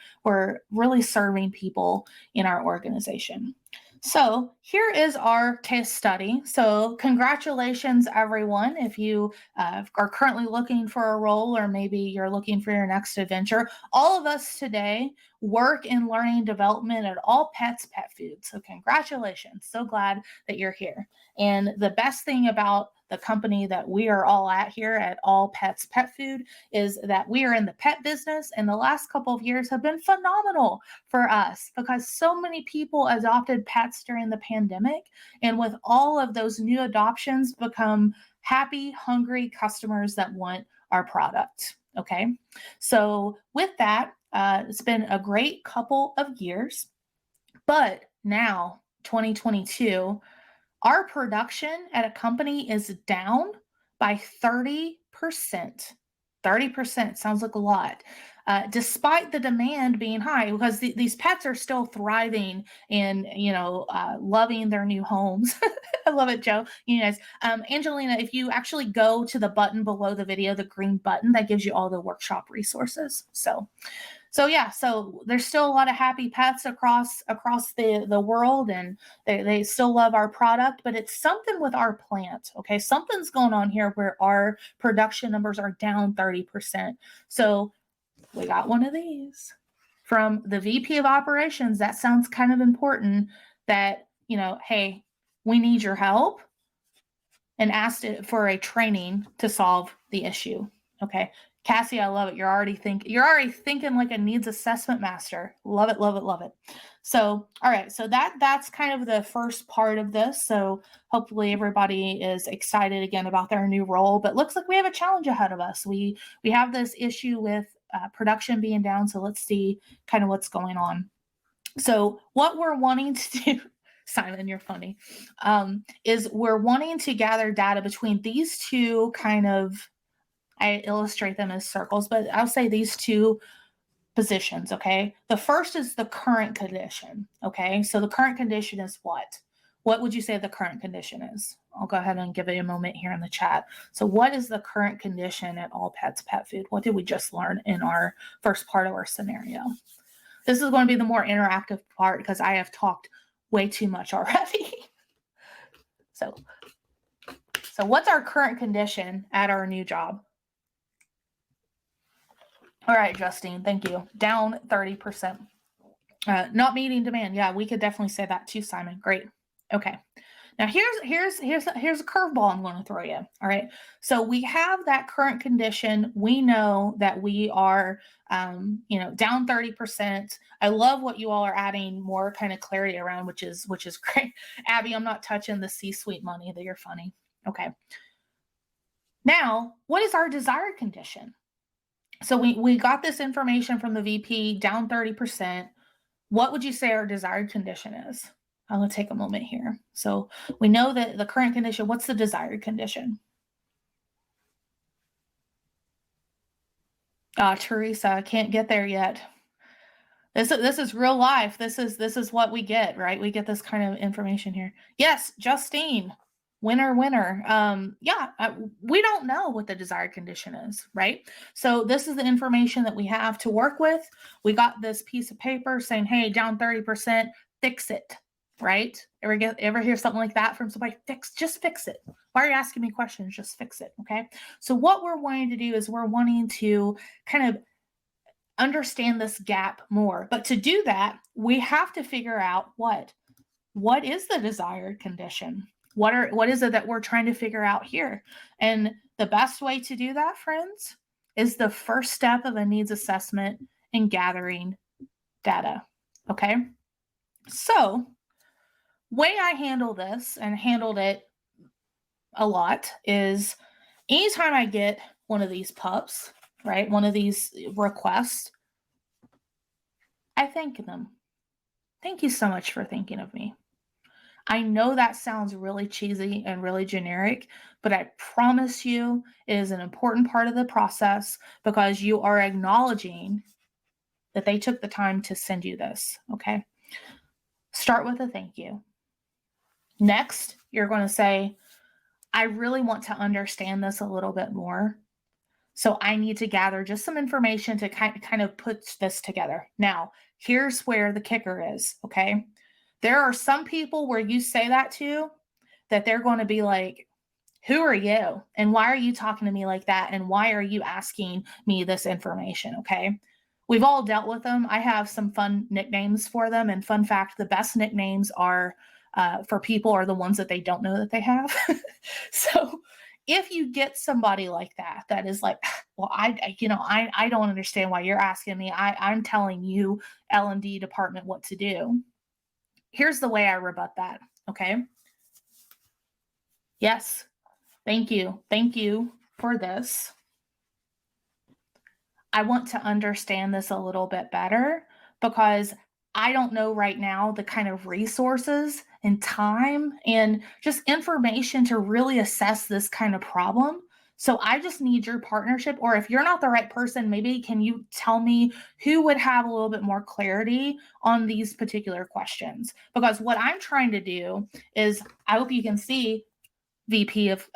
Speaker 1: really serving people in our organization. So here is our case study. So congratulations, everyone. If you are currently looking for a role, or maybe you're looking for your next adventure, all of us today work in learning development at All Pets Pet Food. So congratulations. So glad that you're here. And the best thing about the company that we are all at here at All Pets Pet Food is that we are in the pet business, and the last couple of years have been phenomenal for us because so many people adopted pets during the pandemic, and with all of those new adoptions become happy, hungry customers that want our product. Okay, so with that, it's been a great couple of years, but now 2022, our production at a company is down by 30%. 30% sounds like a lot, despite the demand being high, because these pets are still thriving and loving their new homes. I love it, Joe. You guys, Angelina, if you actually go to the button below the video, the green button, that gives you all the workshop resources. So yeah, so there's still a lot of happy pets across the world, and they still love our product, but it's something with our plant. Okay, something's going on here where our production numbers are down 30%. So we got one of these from the VP of operations. That sounds kind of important, that, hey, we need your help, and asked it for a training to solve the issue. Okay. Cassie, I love it. You're already thinking like a needs assessment master. Love it, love it, love it. So, all right. So that's kind of the first part of this. So hopefully everybody is excited again about their new role, but looks like we have a challenge ahead of us. We have this issue with production being down. So let's see kind of what's going on. So what we're wanting to do, Simon, you're funny, is we're wanting to gather data between these two kind of, I illustrate them as circles, but I'll say these two positions, okay? The first is the current condition, okay? So the current condition is what? What would you say the current condition is? I'll go ahead and give it a moment here in the chat. So what is the current condition at All Pets Pet Food? What did we just learn in our first part of our scenario? This is going to be the more interactive part because I have talked way too much already. So what's our current condition at our new job? All right, Justine, thank you. Down 30%. Not meeting demand. Yeah, we could definitely say that too, Simon. Great. Okay. Now here's a curveball I'm going to throw you. All right. So we have that current condition. We know that we are, down 30%. I love what you all are adding more kind of clarity around, which is great. Abby, I'm not touching the C-suite money. That you're funny. Okay. Now, what is our desired condition? So we got this information from the VP, down 30%. What would you say our desired condition is? I'm going to take a moment here. So we know that the current condition, what's the desired condition? Teresa, I can't get there yet. This is real life. This is what we get, right? We get this kind of information here. Yes, Justine, winner. We don't know what the desired condition is, right? So this is the information that we have to work with. We got this piece of paper saying, hey, down 30%, fix it, right? Ever hear something like that from somebody? Just fix it. Why are you asking me questions? Just fix it, okay? So what we're wanting to do is we're wanting to kind of understand this gap more. But to do that, we have to figure out what is the desired condition? What is it that we're trying to figure out here? And the best way to do that, friends, is the first step of a needs assessment in gathering data. Okay? So, way I handle this and handled it a lot is anytime I get one of these pups, right? One of these requests, I thank them. Thank you so much for thinking of me. I know that sounds really cheesy and really generic, but I promise you it is an important part of the process because you are acknowledging that they took the time to send you this, okay? Start with a thank you. Next, you're going to say, I really want to understand this a little bit more. So I need to gather just some information to kind of put this together. Now, here's where the kicker is, okay? There are some people where you say that to, that they're going to be like, who are you? And why are you talking to me like that? And why are you asking me this information? Okay. We've all dealt with them. I have some fun nicknames for them. And fun fact, the best nicknames are for people are the ones that they don't know that they have. So if you get somebody like that, that is like, well, I don't understand why you're asking me. I'm telling you, L&D department, what to do. Here's the way I rebut that. Okay. Yes. Thank you. Thank you for this. I want to understand this a little bit better because I don't know right now the kind of resources and time and just information to really assess this kind of problem. So I just need your partnership, or if you're not the right person, maybe can you tell me who would have a little bit more clarity on these particular questions? Because what I'm trying to do is, I hope you can see VP of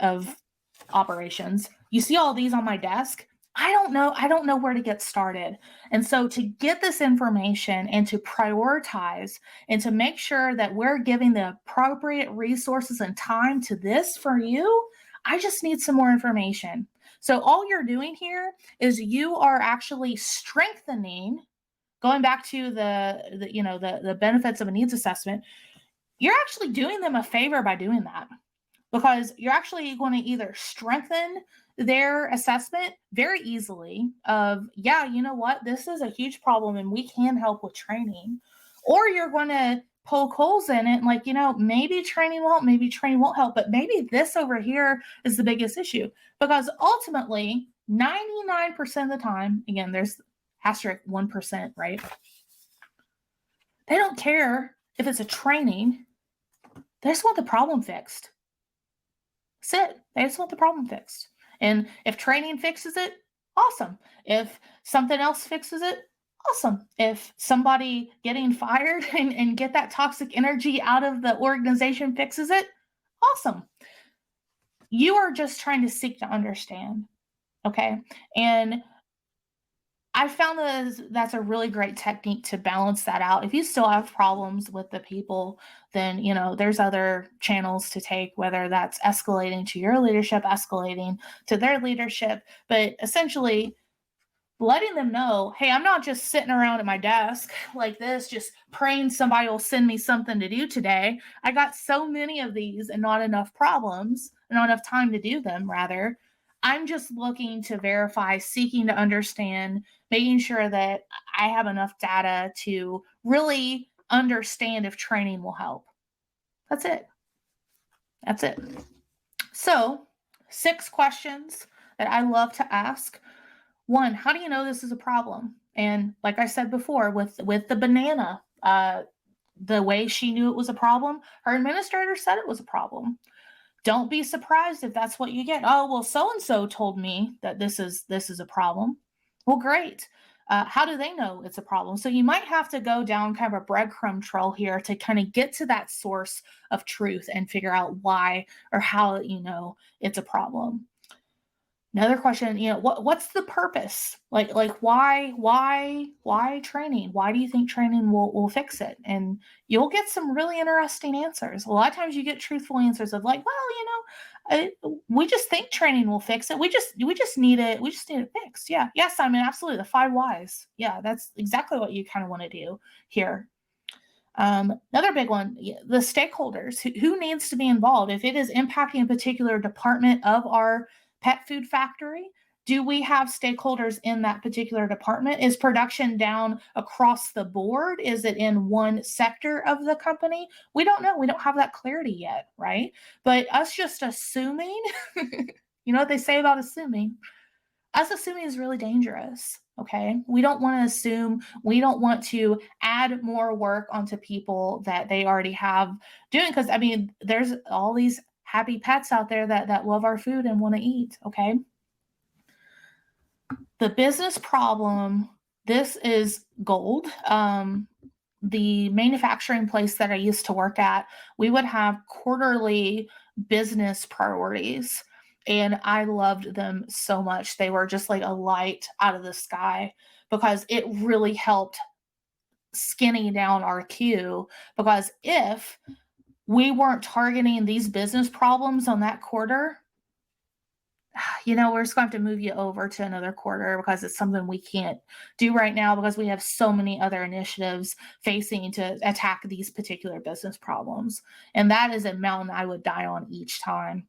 Speaker 1: operations. You see all these on my desk? I don't know where to get started. And so to get this information and to prioritize and to make sure that we're giving the appropriate resources and time to this for you, I just need some more information. So all you're doing here is you are actually strengthening, going back to the benefits of a needs assessment, you're actually doing them a favor by doing that. Because you're actually going to either strengthen their assessment very easily of, yeah, you know what, this is a huge problem and we can help with training, or you're going to poke holes in it and like, maybe training won't help, but maybe this over here is the biggest issue. Because ultimately, 99% of the time, again, there's asterisk 1%, right? They don't care if it's a training. They just want the problem fixed. That's it. They just want the problem fixed. And if training fixes it, awesome. If something else fixes it, Awesome. If somebody getting fired and get that toxic energy out of the organization fixes it, awesome. You are just trying to seek to understand. Okay. And I found that's a really great technique to balance that out. If you still have problems with the people, then there's other channels to take, whether that's escalating to your leadership, escalating to their leadership, but essentially letting them know, hey, I'm not just sitting around at my desk like this, just praying somebody will send me something to do today. I got so many of these and not enough problems, not enough time to do them, rather. I'm just looking to verify, seeking to understand, making sure that I have enough data to really understand if training will help. That's it. That's it. So, 6 questions that I love to ask. One, how do you know this is a problem? And like I said before, with the banana, the way she knew it was a problem, her administrator said it was a problem. Don't be surprised if that's what you get. Oh, well, so and so told me that this is a problem. Well, great. How do they know it's a problem? So you might have to go down kind of a breadcrumb trail here to kind of get to that source of truth and figure out why or how it's a problem. Another question, what's the purpose? Like why training? Why do you think training will fix it? And you'll get some really interesting answers. A lot of times you get truthful answers of like, well, we just think training will fix it. We just need it. We just need it fixed. Yeah. Yes, I mean, absolutely. The 5 whys. Yeah, that's exactly what you kind of want to do here. Another big one, the stakeholders. Who needs to be involved? If it is impacting a particular department of our pet food factory, do we have stakeholders in that particular department? Is production down across the board? Is it in one sector of the company? We don't know. We don't have that clarity yet, right? But us just assuming, you know what they say about assuming? Us assuming is really dangerous. Okay. We don't want to assume. We don't want to add more work onto people that they already have doing. Because, I mean, there's all these happy pets out there that love our food and want to eat. Okay. The business problem, this is gold. The manufacturing place that I used to work at, we would have quarterly business priorities. And I loved them so much. They were just like a light out of the sky because it really helped skinny down our queue. Because if we weren't targeting these business problems on that quarter, we're just going to have to move you over to another quarter because it's something we can't do right now because we have so many other initiatives facing to attack these particular business problems. And that is a mountain I would die on each time,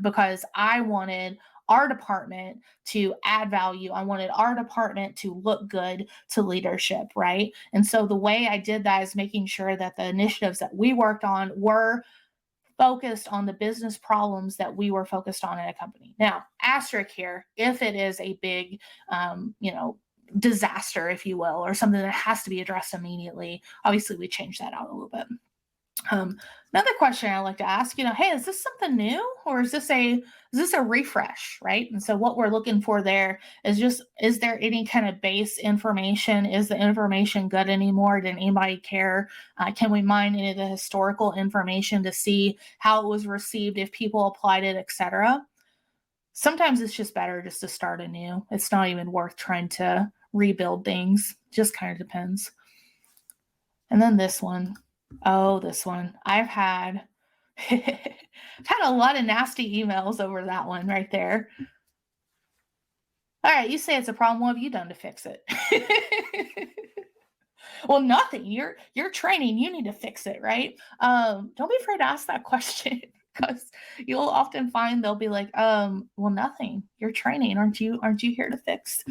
Speaker 1: because I wanted our department to add value. I wanted our department to look good to leadership, right? And so the way I did that is making sure that the initiatives that we worked on were focused on the business problems that we were focused on in a company. Now, asterisk here, if it is a big, disaster, if you will, or something that has to be addressed immediately, obviously we change that out a little bit. Another question I like to ask, hey, is this something new or is this a refresh, right? And so what we're looking for there is there any kind of base information? Is the information good anymore? Did anybody care? Can we mine any of the historical information to see how it was received, if people applied it, etc.? Sometimes it's just better just to start anew. It's not even worth trying to rebuild things. Just kind of depends. And then this one. Oh, this one. I've had a lot of nasty emails over that one right there. All right, you say it's a problem. What have you done to fix it? Well, nothing. You're training. You need to fix it, right? Don't be afraid to ask that question because you'll often find they'll be like, well, nothing. You're training. Aren't you here to fix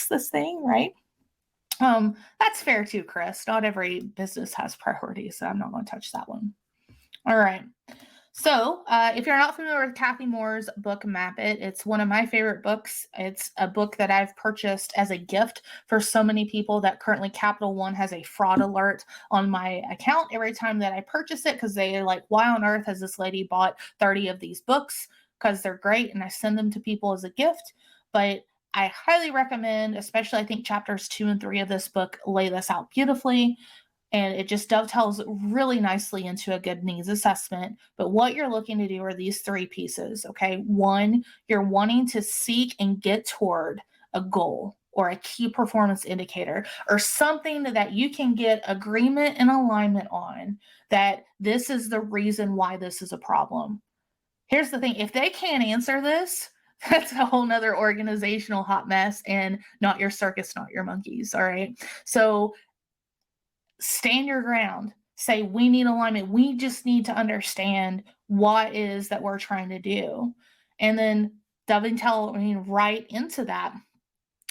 Speaker 1: this thing, right? That's fair too, Chris. Not every business has priorities, so I'm not going to touch that one. All right. So, if you're not familiar with Kathy Moore's book, Map It, it's one of my favorite books. It's a book that I've purchased as a gift for so many people that currently Capital One has a fraud alert on my account every time that I purchase it because they're like, why on earth has this lady bought 30 of these books? Because they're great and I send them to people as a gift. But I highly recommend, especially I think chapters 2 and 3 of this book lay this out beautifully, and it just dovetails really nicely into a good needs assessment. But what you're looking to do are these three pieces, okay? One, you're wanting to seek and get toward a goal or a key performance indicator or something that you can get agreement and alignment on, that this is the reason why this is a problem. Here's the thing, if they can't answer this, that's a whole nother organizational hot mess, and not your circus, not your monkeys. All right. So stand your ground. Say, we need alignment. We just need to understand what is that we're trying to do. And then dovetailing right into that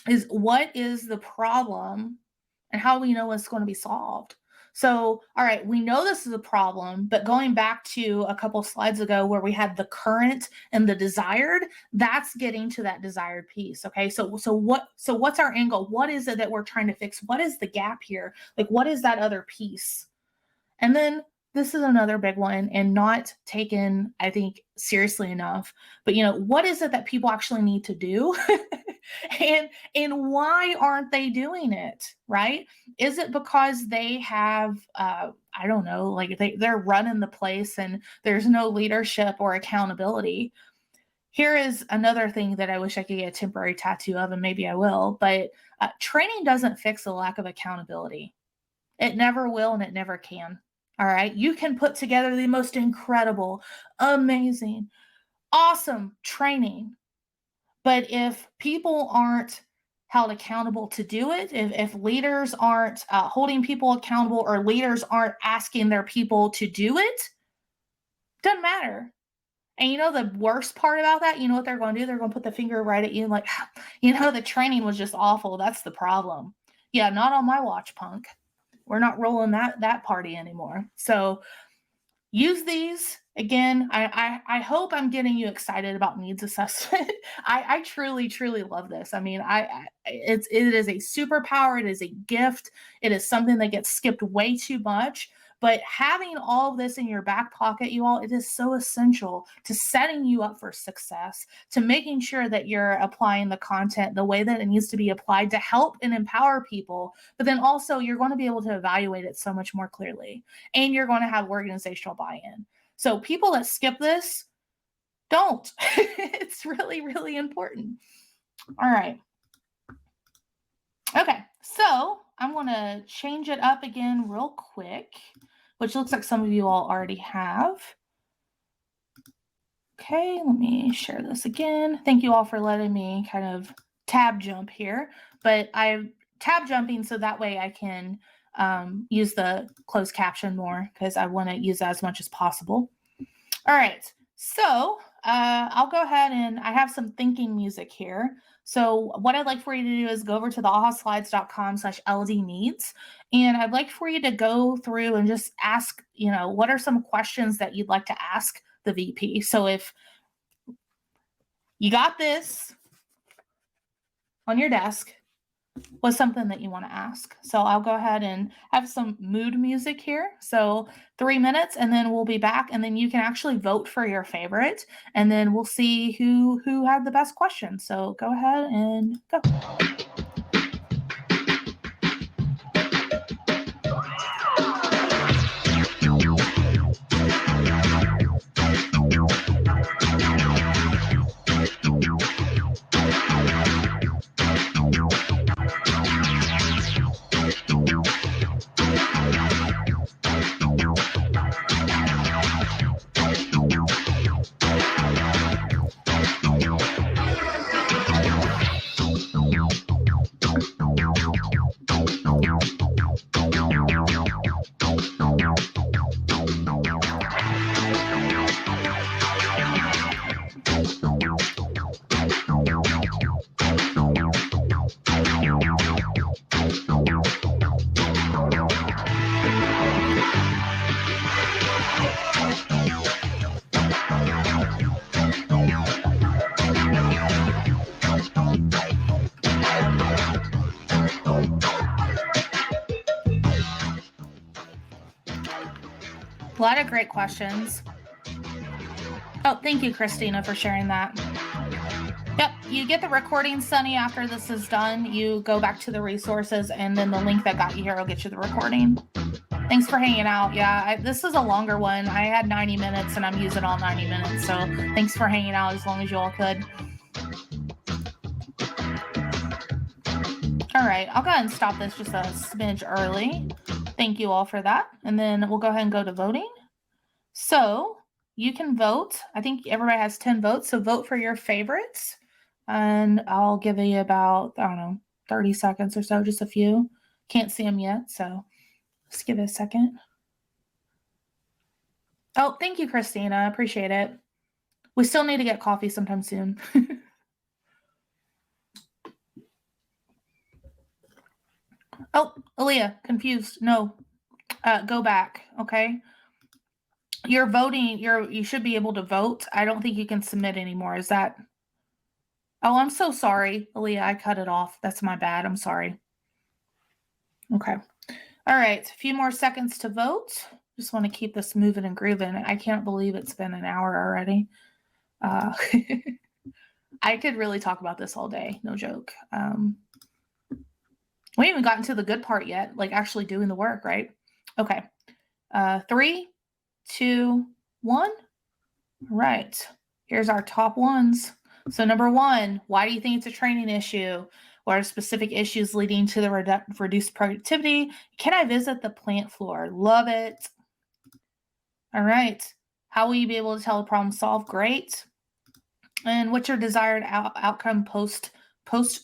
Speaker 1: is, what is the problem and how we know it's going to be solved. So, all right, we know this is a problem, but going back to a couple slides ago where we had the current and the desired, that's getting to that desired piece. Okay. So what's our angle? What is it that we're trying to fix? What is the gap here? Like, what is that other piece? And then this is another big one and not taken, I think, seriously enough. But what is it that people actually need to do? and why aren't they doing it? Right? Is it because they have I don't know, like they're running the place and there's no leadership or accountability? Here is another thing that I wish I could get a temporary tattoo of, and maybe I will, but training doesn't fix the lack of accountability. It never will and it never can. All right. You can put together the most incredible, amazing, awesome training. But if people aren't held accountable to do it, if leaders aren't holding people accountable, or leaders aren't asking their people to do it, doesn't matter. And the worst part about that, what they're going to do? They're going to put the finger right at you, like, the training was just awful. That's the problem. Yeah, not on my watch, punk. We're not rolling that party anymore. So use these. Again, I hope I'm getting you excited about needs assessment. I truly, truly love this. I mean, it is a superpower. It is a gift. It is something that gets skipped way too much. But having all of this in your back pocket, you all, it is so essential to setting you up for success, to making sure that you're applying the content the way that it needs to be applied to help and empower people. But then also, you're going to be able to evaluate it so much more clearly, and you're going to have organizational buy-in. So people that skip this, don't. It's really, really important. All right. Okay, so I'm going to change it up again real quick, which looks like some of you all already have. Okay, let me share this again. Thank you all for letting me kind of tab jump here, but I'm tab jumping so that way I can use the closed caption more, because I want to use that as much as possible. All right, so I'll go ahead, and I have some thinking music here. So what I'd like for you to do is go over to the ahaslides.com/ldneeds, and I'd like for you to go through and just ask, what are some questions that you'd like to ask the VP? So if you got this on your desk, what's something that you want to ask? So I'll go ahead and have some mood music here. So 3 minutes, and then we'll be back, and then you can actually vote for your favorite, and then we'll see who had the best question. So go ahead and go. A lot of great questions. Oh, thank you, Christina, for sharing that. Yep. you get the recording, Sunny. After this is done, you go back to the resources, and then the link that got you here will get you the recording. Thanks for hanging out. Yeah, this is a longer one. I had 90 minutes, and I'm using all 90 minutes. So thanks for hanging out as long as you all could. All right, I'll go ahead and stop this just a smidge early. Thank you all for that. And then we'll go ahead and go to voting. So you can vote. I think everybody has 10 votes. So vote for your favorites. And I'll give you about, I don't know, 30 seconds or so, just a few. Can't see them yet, so let's give it a second. Oh, thank you, Christina. Appreciate it. We still need to get coffee sometime soon. Oh, Aaliyah, confused. No, go back, okay? You're voting, you should be able to vote. I don't think you can submit anymore. Is that? Oh, I'm so sorry, Aaliyah. I cut it off. That's my bad. I'm sorry. Okay. All right. A few more seconds to vote. Just want to keep this moving and grooving. I can't believe it's been an hour already. I could really talk about this all day. No joke. We haven't gotten to the good part yet, like actually doing the work, right? Okay. 3, 2, 1. All right. Here's our top ones. So number 1, why do you think it's a training issue? What are specific issues leading to the reduced productivity? Can I visit the plant floor? Love it. All right. How will you be able to tell a problem solved? Great. And what's your desired outcome post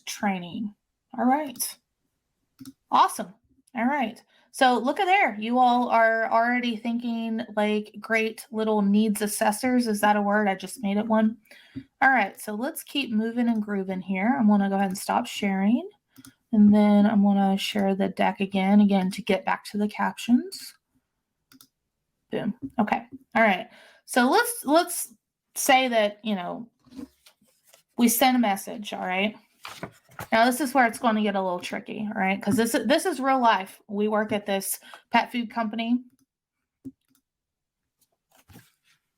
Speaker 1: training? All right. Awesome. All right. So look at there. You all are already thinking like great little needs assessors. Is that a word? I just made it one. All right. So let's keep moving and grooving here. I'm going to go ahead and stop sharing. And then I'm going to share the deck again to get back to the captions. Boom. Okay. All right. So let's say that, we send a message. All right. Now this is where it's going to get a little tricky, all right? Because this is real life. We work at this pet food company.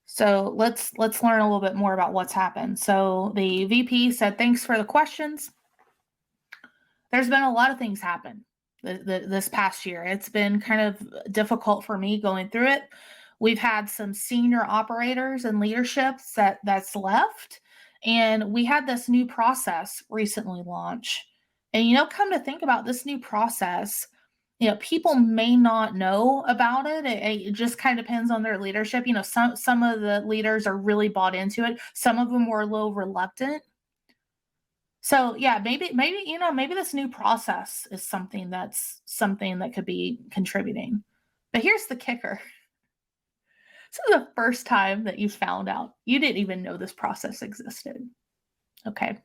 Speaker 1: So let's learn a little bit more about what's happened. So the VP said, thanks for the questions. There's been a lot of things happen this past year. It's been kind of difficult for me going through it. We've had some senior operators and leadership that's left. And we had this new process recently launch. And, come to think about this new process, people may not know about it. It just kind of depends on their leadership. Some of the leaders are really bought into it. Some of them were a little reluctant. So yeah, maybe this new process is something that could be contributing. But here's the kicker. This is the first time that you found out. You didn't even know this process existed. Okay.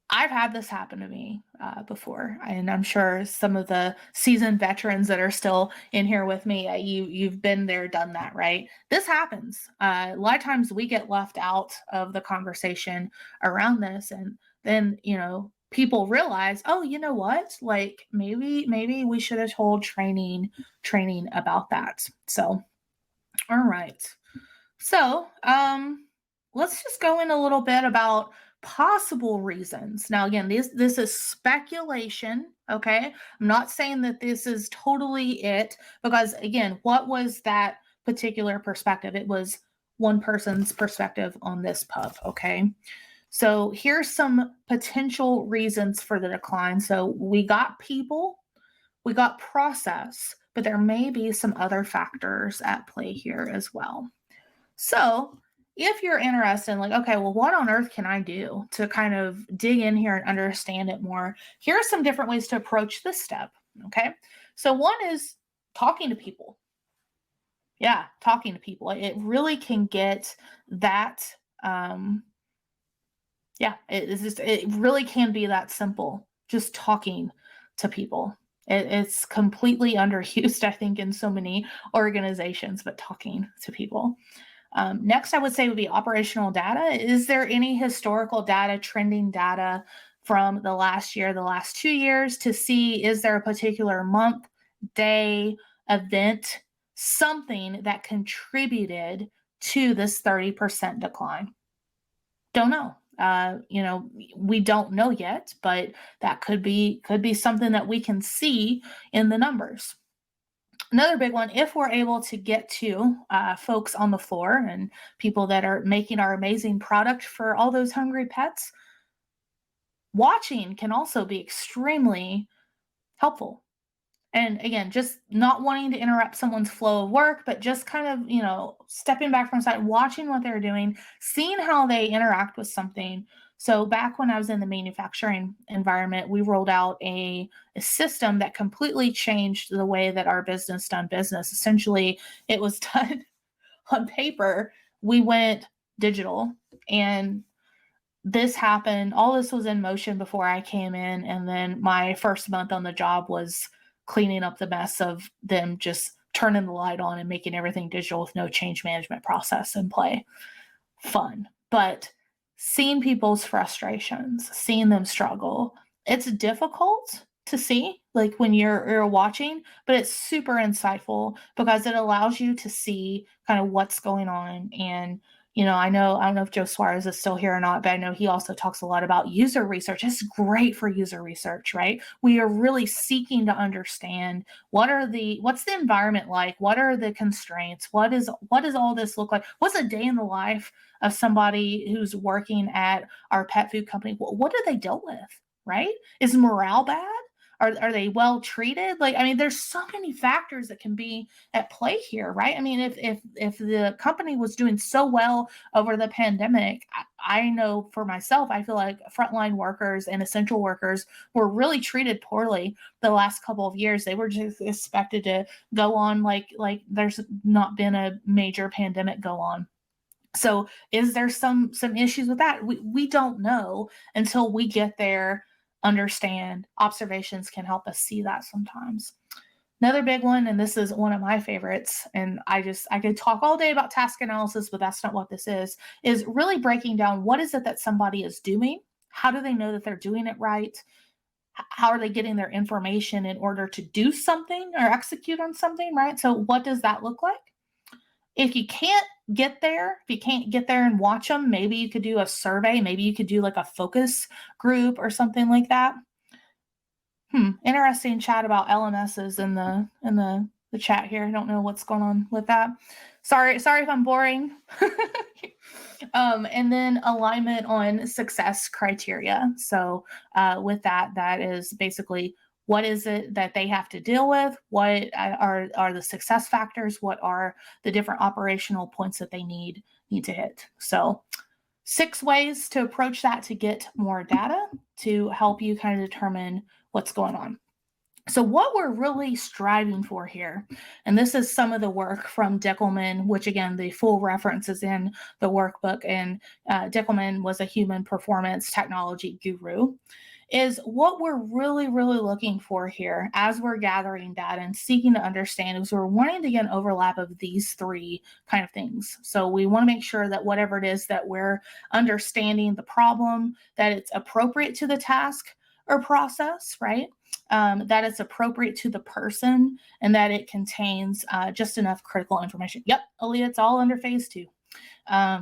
Speaker 1: I've had this happen to me before, and I'm sure some of the seasoned veterans that are still in here with me, you've been there, done that, right? This happens. A lot of times we get left out of the conversation around this, and then people realize, oh, you know what? Like maybe we should have told training about that. So. All right. So, let's just go in a little bit about possible reasons. Now, again, this is speculation, okay? I'm not saying that this is totally it, because again, what was that particular perspective? It was one person's perspective on this pub, okay? So here's some potential reasons for the decline. So we got people, we got process, but there may be some other factors at play here as well. So if you're interested in okay, well, what on earth can I do to kind of dig in here and understand it more? Here are some different ways to approach this step, okay? So one is talking to people. Yeah, talking to people. It really can get that, it really can be that simple, just talking to people. It's completely underused, I think, in so many organizations, but talking to people. Next, I would say would be operational data. Is there any historical data, trending data from the last year, the last 2 years to see, is there a particular month, day, event, something that contributed to this 30% decline? Don't know. We don't know yet, but that could be something that we can see in the numbers. Another big one, if we're able to get to folks on the floor and people that are making our amazing product for all those hungry pets, watching can also be extremely helpful. And again, just not wanting to interrupt someone's flow of work, but just kind of, stepping back from the side, watching what they're doing, seeing how they interact with something. So back when I was in the manufacturing environment, we rolled out a system that completely changed the way that our business done business. Essentially, it was done on paper. We went digital, and all this was in motion before I came in, and then my first month on the job was cleaning up the mess of them just turning the light on and making everything digital with no change management process in play. Fun. But seeing people's frustrations, seeing them struggle, it's difficult to see, like when you're watching, but it's super insightful because it allows you to see kind of what's going on. And I don't know if Joe Suarez is still here or not, but I know he also talks a lot about user research. It's great for user research, right? We are really seeking to understand what's the environment like? What are the constraints? What does all this look like? What's a day in the life of somebody who's working at our pet food company? What do they deal with, right? Is morale bad? Are they well treated? Like, I mean, there's so many factors that can be at play here, right? I mean, if the company was doing so well over the pandemic, I know for myself, I feel like frontline workers and essential workers were really treated poorly the last couple of years. They were just expected to go on like there's not been a major pandemic go on. So is there some issues with that? We don't know until we get there, understand. Observations can help us see that sometimes. Another big one, and this is one of my favorites, and I could talk all day about task analysis, but that's not what this is really breaking down what is it that somebody is doing? How do they know that they're doing it right? How are they getting their information in order to do something or execute on something, right? So what does that look like? If you can't get there, if you can't get there and watch them, maybe you could do a survey. Maybe you could do like a focus group or something like that. Interesting chat about LMSs in the chat here. I don't know what's going on with that. Sorry if I'm boring. And then alignment on success criteria. So with that is basically what is it that they have to deal with? What are the success factors? What are the different operational points that they need to hit? So 6 ways to approach that to get more data to help you kind of determine what's going on. So what we're really striving for here, and this is some of the work from Dickelman, which again, the full reference is in the workbook, and Dickelman was a human performance technology guru, is what we're really, really looking for here as we're gathering data and seeking to understand is we're wanting to get an overlap of these 3 kind of things. So we want to make sure that whatever it is that we're understanding the problem, that it's appropriate to the task or process, right? That it's appropriate to the person and that it contains just enough critical information. Yep, Aaliyah, it's all under phase 2.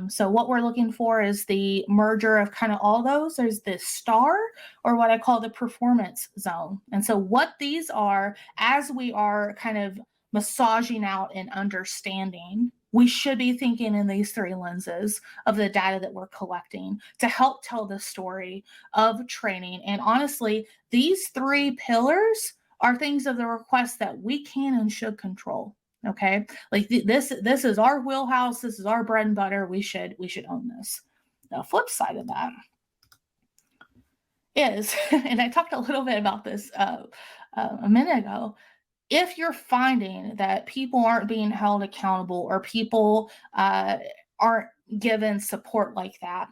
Speaker 1: So what we're looking for is the merger of kind of all those. There's this star, or what I call the performance zone. And so what these are, as we are kind of massaging out and understanding, we should be thinking in these 3 lenses of the data that we're collecting to help tell the story of training. And honestly, these 3 pillars are things of the request that we can and should control. Okay, like this is our wheelhouse. This is our bread and butter. We should own this. The flip side of that is, and I talked a little bit about this a minute ago. If you're finding that people aren't being held accountable or people aren't given support like that,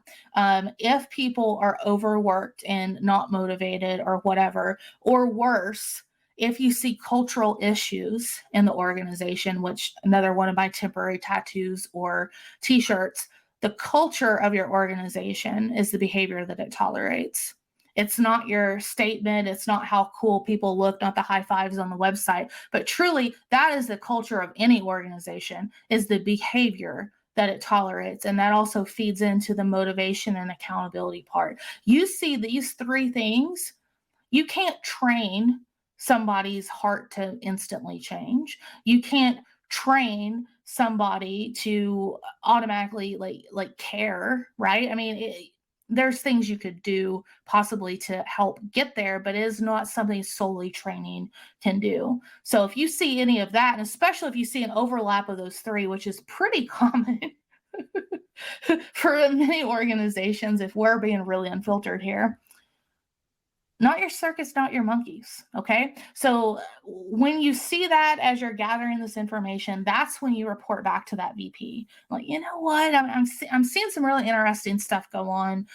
Speaker 1: if people are overworked and not motivated or whatever, or worse, if you see cultural issues in the organization, which another one of my temporary tattoos or t-shirts, the culture of your organization is the behavior that it tolerates. It's not your statement. It's not how cool people look, not the high fives on the website, but truly that is the culture of any organization, is the behavior that it tolerates. And that also feeds into the motivation and accountability part. You see these three things, you can't train somebody's heart to instantly change. You can't train somebody to automatically care, right? I mean, there's things you could do possibly to help get there, but it is not something solely training can do. So if you see any of that, and especially if you see an overlap of those three, which is pretty common for many organizations, if we're being really unfiltered here, not your circus, not your monkeys. Okay. So when you see that as you're gathering this information, that's when you report back to that VP. Like, you know what? I'm seeing some really interesting stuff go on.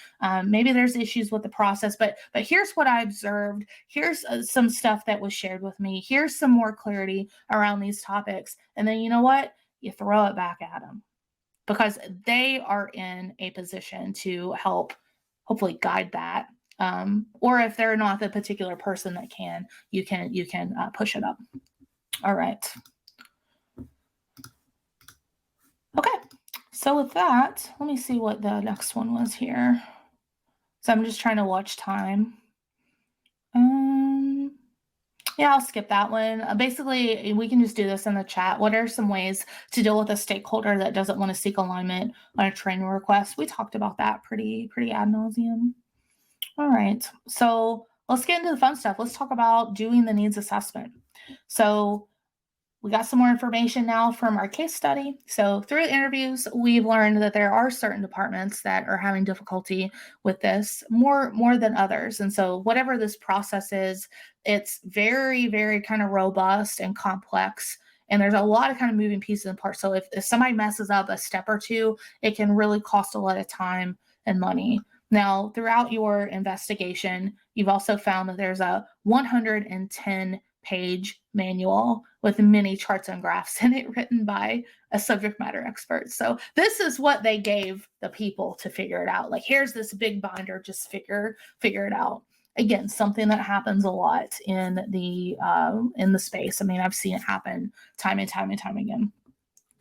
Speaker 1: Maybe there's issues with the process, but here's what I observed. Here's some stuff that was shared with me. Here's some more clarity around these topics. And then you know what? You throw it back at them because they are in a position to help hopefully guide that. Or if they're not the particular person that can, you can push it up. All right. Okay. So with that, let me see what the next one was here. So I'm just trying to watch time. Yeah, I'll skip that one. Basically, we can just do this in the chat. What are some ways to deal with a stakeholder that doesn't want to seek alignment on a training request? We talked about that pretty ad nauseum. All right, so let's get into the fun stuff. Let's talk about doing the needs assessment. So we got some more information now from our case study. So through the interviews, we've learned that there are certain departments that are having difficulty with this more than others. And so whatever this process is, it's very kind of robust and complex. And there's a lot of kind of moving pieces and parts. So if somebody messes up a step or two, it can really cost a lot of time and money. Now, throughout your investigation, you've also found that there's a 110-page manual with many charts and graphs in it written by a subject matter expert. So this is what they gave the people to figure it out. Like, here's this big binder, just figure it out. Again, something that happens a lot in the space. I mean, I've seen it happen time and time again.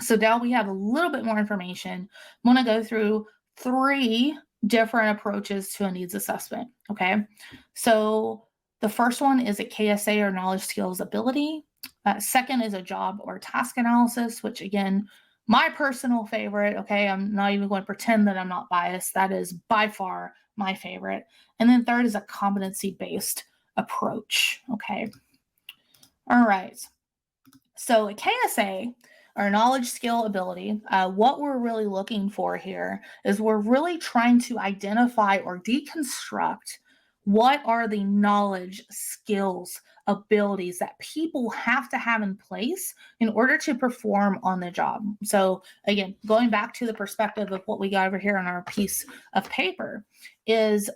Speaker 1: So now we have a little bit more information. I'm going to go through 3 different approaches to a needs assessment. Okay. So the first one is a KSA, or knowledge, skills, ability. Second is a job or task analysis, which again, my personal favorite. Okay. I'm not even going to pretend that I'm not biased. That is by far my favorite. And then third is a competency-based approach. Okay. All right. So a KSA, or knowledge, skill, ability, what we're really looking for here is we're really trying to identify or deconstruct what are the knowledge, skills, abilities that people have to have in place in order to perform on the job. So again, going back to the perspective of what we got over here on our piece of paper is,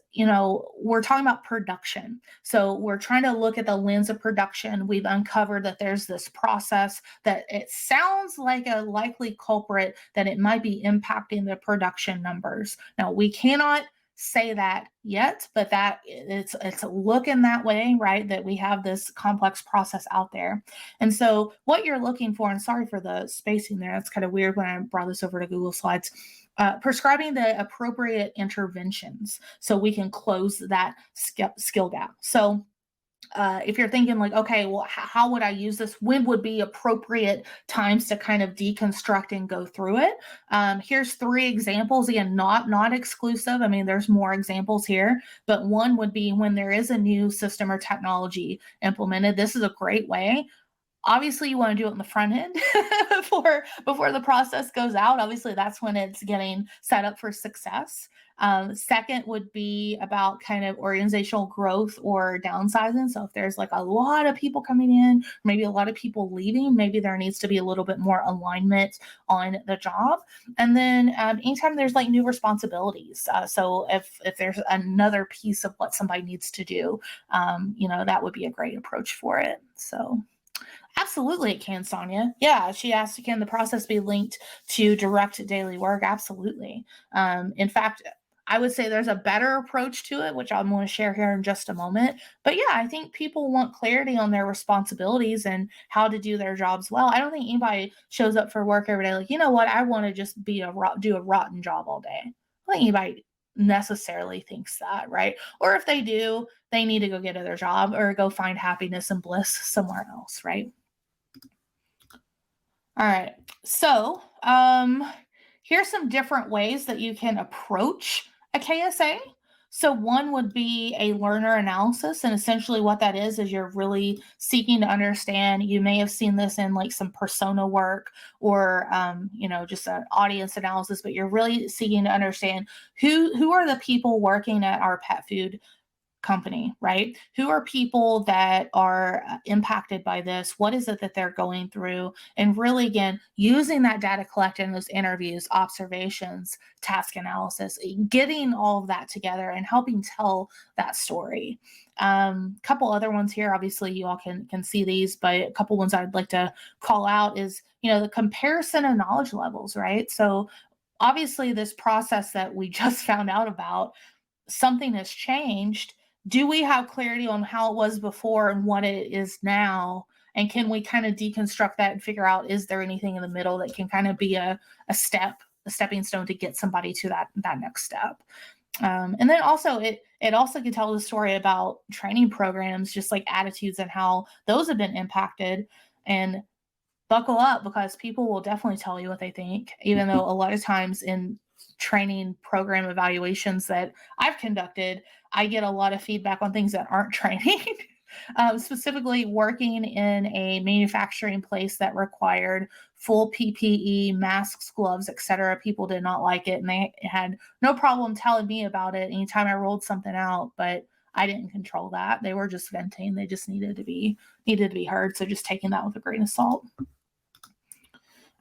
Speaker 1: we're talking about production. So we're trying to look at the lens of production. We've uncovered that there's this process that it sounds like a likely culprit, that it might be impacting the production numbers. Now, we cannot say that yet, but that it's looking that way, right? That we have this complex process out there. And so what you're looking for, and sorry for the spacing there, that's kind of weird when I brought this over to Google Slides, prescribing the appropriate interventions so we can close that skill gap. So if you're thinking like, okay, well, how would I use this? When would be appropriate times to kind of deconstruct and go through it? Here's 3 examples. Again, not exclusive. I mean, there's more examples here, but one would be when there is a new system or technology implemented. This is a great way. Obviously, you want to do it in the front end before the process goes out. Obviously, that's when it's getting set up for success. Second would be about kind of organizational growth or downsizing. So if there's like a lot of people coming in, maybe a lot of people leaving, maybe there needs to be a little bit more alignment on the job. And then anytime there's like new responsibilities. So if there's another piece of what somebody needs to do, that would be a great approach for it. So absolutely it can, Sonia. Yeah, she asked, can the process be linked to direct daily work? Absolutely. In fact, I would say there's a better approach to it, which I'm going to share here in just a moment. But yeah, I think people want clarity on their responsibilities and how to do their jobs well. I don't think anybody shows up for work every day like, you know what, I want to just do a rotten job all day. I don't think anybody necessarily thinks that, right? Or if they do, they need to go get another job or go find happiness and bliss somewhere else, right? All right. So, here's some different ways that you can approach a KSA. So, one would be a learner analysis. And essentially, what that is you're really seeking to understand. You may have seen this in like some persona work or, just an audience analysis, but you're really seeking to understand who are the people working at our pet food company, right? Who are people that are impacted by this? What is it that they're going through? And really, again, using that data collected in those interviews, observations, task analysis, getting all of that together and helping tell that story. Couple other ones here, obviously, you all can see these, but a couple ones I'd like to call out is the comparison of knowledge levels, right? So obviously, this process that we just found out about, something has changed. Do we have clarity on how it was before and what it is now? And can we kind of deconstruct that and figure out, is there anything in the middle that can kind of be a stepping stone to get somebody to that next step? And then also it also can tell the story about training programs, just like attitudes and how those have been impacted. And buckle up because people will definitely tell you what they think, even though a lot of times in training program evaluations that I've conducted, I get a lot of feedback on things that aren't training. Specifically, working in a manufacturing place that required full PPE, masks, gloves, etc. People did not like it, and they had no problem telling me about it anytime I rolled something out. But I didn't control that. They were just venting. They just needed to be heard. So just taking that with a grain of salt.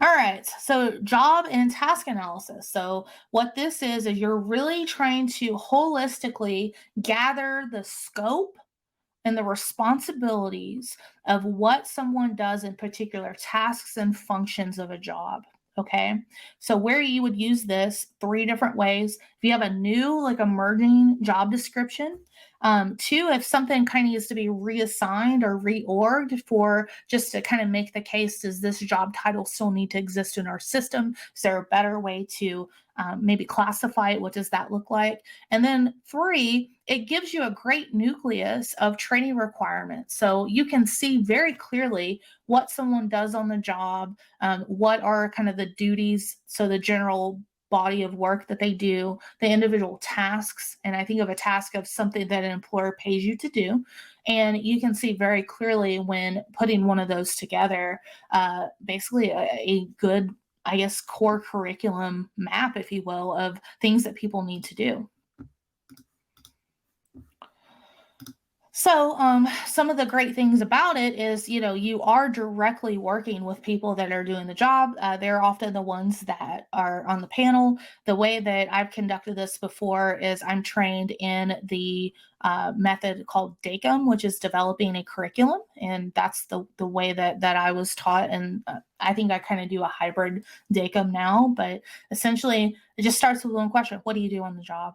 Speaker 1: All right, so job and task analysis. So, what this is you're really trying to holistically gather the scope and the responsibilities of what someone does in particular tasks and functions of a job. Okay. So, where you would use this three different ways. If you have a new, like emerging job description, two, if something kind of needs to be reassigned or reorged for just to kind of make the case, does this job title still need to exist in our system? Is there a better way to maybe classify it? What does that look like? And then three, it gives you a great nucleus of training requirements. So you can see very clearly what someone does on the job, what are kind of the duties. So the general body of work that they do, the individual tasks. And I think of a task of something that an employer pays you to do. And you can see very clearly when putting one of those together, basically a good, I guess, core curriculum map, if you will, of things that people need to do. So, some of the great things about it is, you are directly working with people that are doing the job. They're often the ones that are on the panel. The way that I've conducted this before is I'm trained in the method called DACM, which is developing a curriculum, and that's the way that I was taught. And I think I kind of do a hybrid DACM now, but essentially, it just starts with one question: what do you do on the job?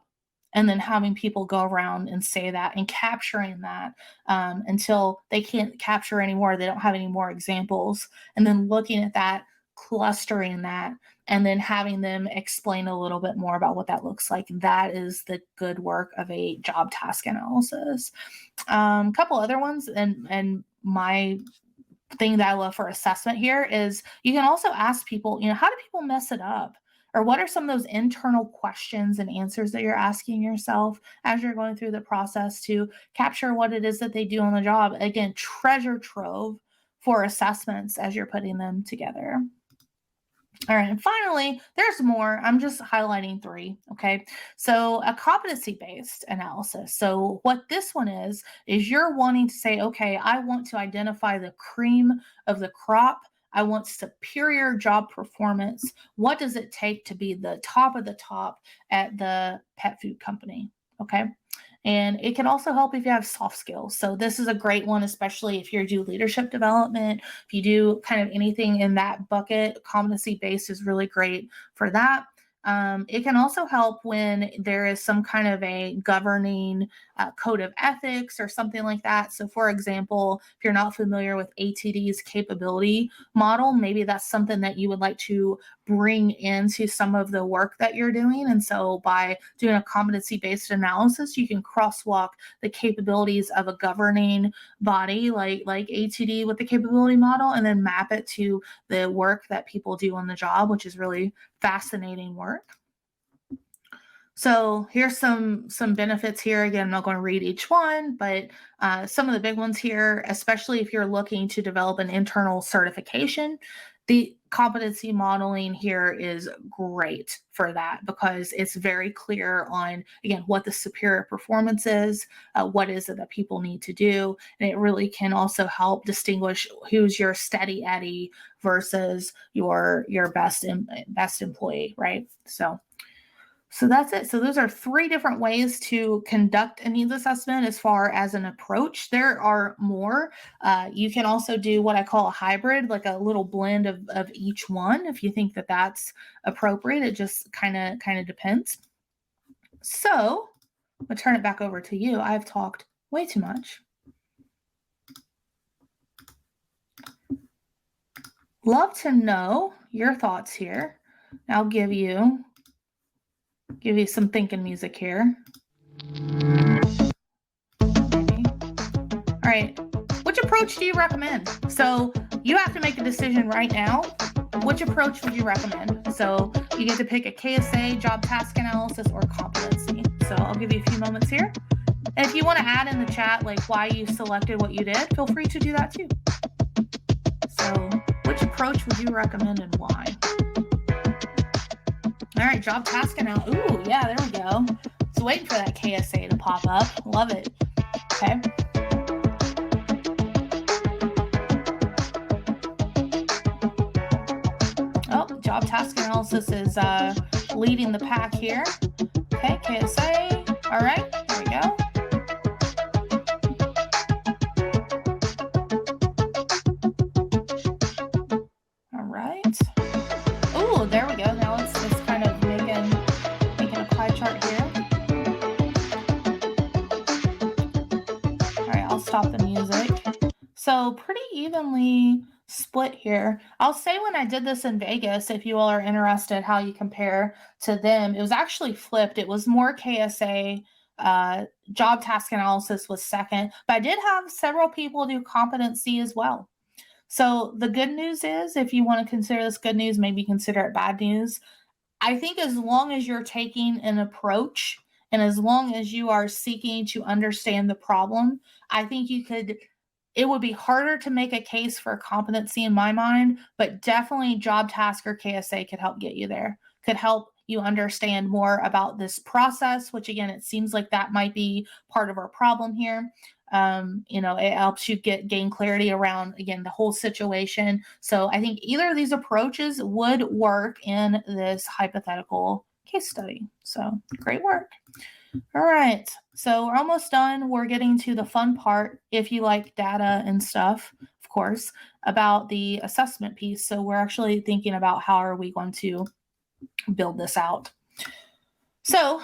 Speaker 1: And then having people go around and say that and capturing that until they can't capture anymore, they don't have any more examples, and then looking at that, clustering that, and then having them explain a little bit more about what that looks like. That is the good work of a job task analysis. A couple other ones, and my thing that I love for assessment here is you can also ask people, how do people mess it up? Or what are some of those internal questions and answers that you're asking yourself as you're going through the process to capture what it is that they do on the job? Again, treasure trove for assessments as you're putting them together. All right, and finally, there's more. I'm just highlighting three. Okay, so a competency based analysis. So, what this one is you're wanting to say, okay, I want to identify the cream of the crop. I want superior job performance. What does it take to be the top of the top at the pet food company? Okay. And it can also help if you have soft skills. So this is a great one, especially if you do leadership development, if you do kind of anything in that bucket, competency based is really great for that. It can also help when there is some kind of a governing code of ethics or something like that. So, for example, if you're not familiar with ATD's capability model, maybe that's something that you would like to bring into some of the work that you're doing. And so, by doing a competency based analysis, you can crosswalk the capabilities of a governing body like ATD with the capability model, and then map it to the work that people do on the job, which is really fascinating work. So here's some benefits here. Again, I'm not going to read each one, but some of the big ones here, especially if you're looking to develop an internal certification, the competency modeling here is great for that because it's very clear on, again, what the superior performance is, what is it that people need to do, and it really can also help distinguish who's your steady Eddie versus your best employee, right? So that's it. So those are 3 different ways to conduct a needs assessment as far as an approach. There are more. You can also do what I call a hybrid, like a little blend of each one if you think that that's appropriate. It just kind of depends. So I'm going to turn it back over to you. I've talked way too much. Love to know your thoughts here. I'll give you some thinking music here. Maybe. All right. Which approach do you recommend? So you have to make a decision right now. Which approach would you recommend? So you get to pick a KSA, job task analysis, or competency. So I'll give you a few moments here. And if you want to add in the chat like why you selected what you did, feel free to do that too. So which approach would you recommend and why? All right, job task analysis. Ooh, yeah, there we go. So waiting for that KSA to pop up. Love it. Okay. Oh, job task analysis is leading the pack here. Okay, KSA. All right, there we go. All right. Oh, there we go. Now it's kind of making a pie chart here. All right, I'll stop the music. So pretty evenly split here. I'll say when I did this in Vegas, if you all are interested how you compare to them, it was actually flipped. It was more KSA. Job task analysis was second, but I did have several people do competency as well. So the good news is, if you want to consider this good news, maybe consider it bad news. I think as long as you're taking an approach and as long as you are seeking to understand the problem, I think it would be harder to make a case for competency in my mind, but definitely job task or KSA could help get you there, could help you understand more about this process, which again, it seems like that might be part of our problem here. It helps you gain clarity around, again, the whole situation. So I think either of these approaches would work in this hypothetical case study. So great work. All right. So we're almost done. We're getting to the fun part, if you like data and stuff, of course, about the assessment piece. So we're actually thinking about how are we going to build this out. So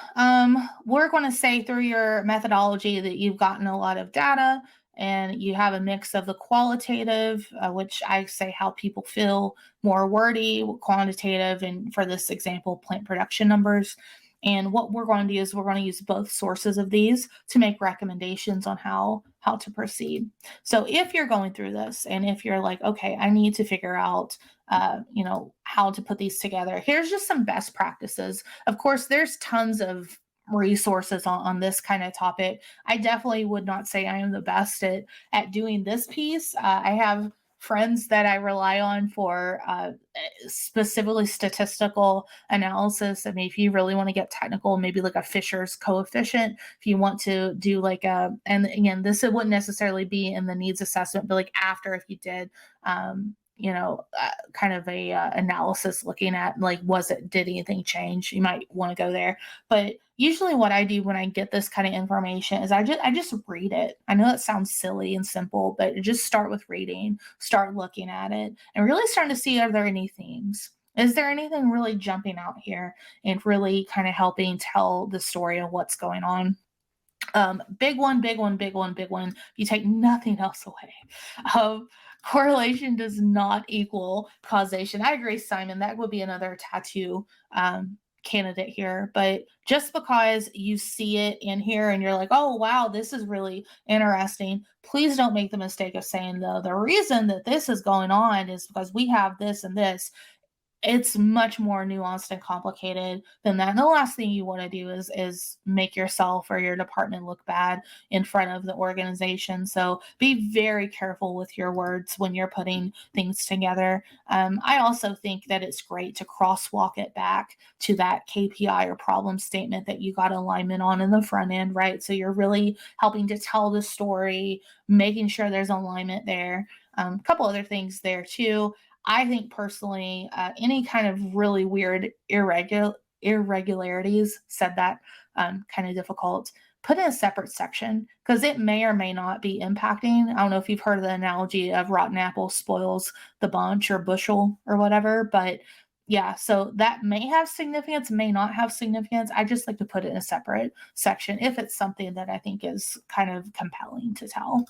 Speaker 1: we're going to say through your methodology that you've gotten a lot of data and you have a mix of the qualitative, which I say how people feel, more wordy, quantitative, and for this example, plant production numbers. And what we're going to do is we're going to use both sources of these to make recommendations on how to proceed. So if you're going through this and if you're like, okay, I need to figure out how to put these together, here's just some best practices. Of course, there's tons of resources on this kind of topic. I definitely would not say I am the best at doing this piece. I have friends that I rely on for specifically statistical analysis. I mean, if you really want to get technical, maybe like a Fisher's coefficient, if you want to do and again, this wouldn't necessarily be in the needs assessment, but like after, if you did, kind of a analysis looking at like, did anything change? You might want to go there. But usually what I do when I get this kind of information is I just read it. I know that sounds silly and simple, but just start with reading, start looking at it, and really starting to see, are there any themes? Is there anything really jumping out here and really kind of helping tell the story of what's going on? Big one, big one, big one, big one. You take nothing else away. Um, Correlation does not equal causation. I agree, Simon. That would be another tattoo candidate here. But just because you see it in here and you're like, oh, wow, this is really interesting, please don't make the mistake of saying, though, the reason that this is going on is because we have this and this. It's much more nuanced and complicated than that. And the last thing you want to do is make yourself or your department look bad in front of the organization. So be very careful with your words when you're putting things together. I also think that it's great to crosswalk it back to that KPI or problem statement that you got alignment on in the front end, right? So you're really helping to tell the story, making sure there's alignment there. A couple other things there too. I think personally, any kind of really weird irregularities, said that kind of difficult, put in a separate section because it may or may not be impacting. I don't know if you've heard of the analogy of rotten apple spoils the bunch or bushel or whatever, but yeah, so that may have significance, may not have significance. I just like to put it in a separate section if it's something that I think is kind of compelling to tell.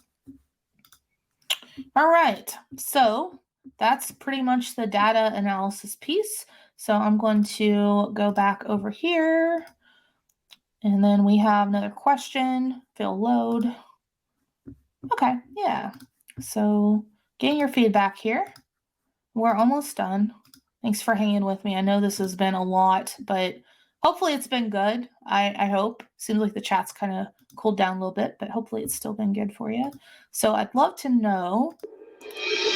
Speaker 1: All right, so that's pretty much the data analysis piece. So I'm going to go back over here. And then we have another question, fill load. Okay, yeah. So getting your feedback here. We're almost done. Thanks for hanging with me. I know this has been a lot, but hopefully it's been good. I hope. Seems like the chat's kind of cooled down a little bit, but hopefully it's still been good for you. So I'd love to know,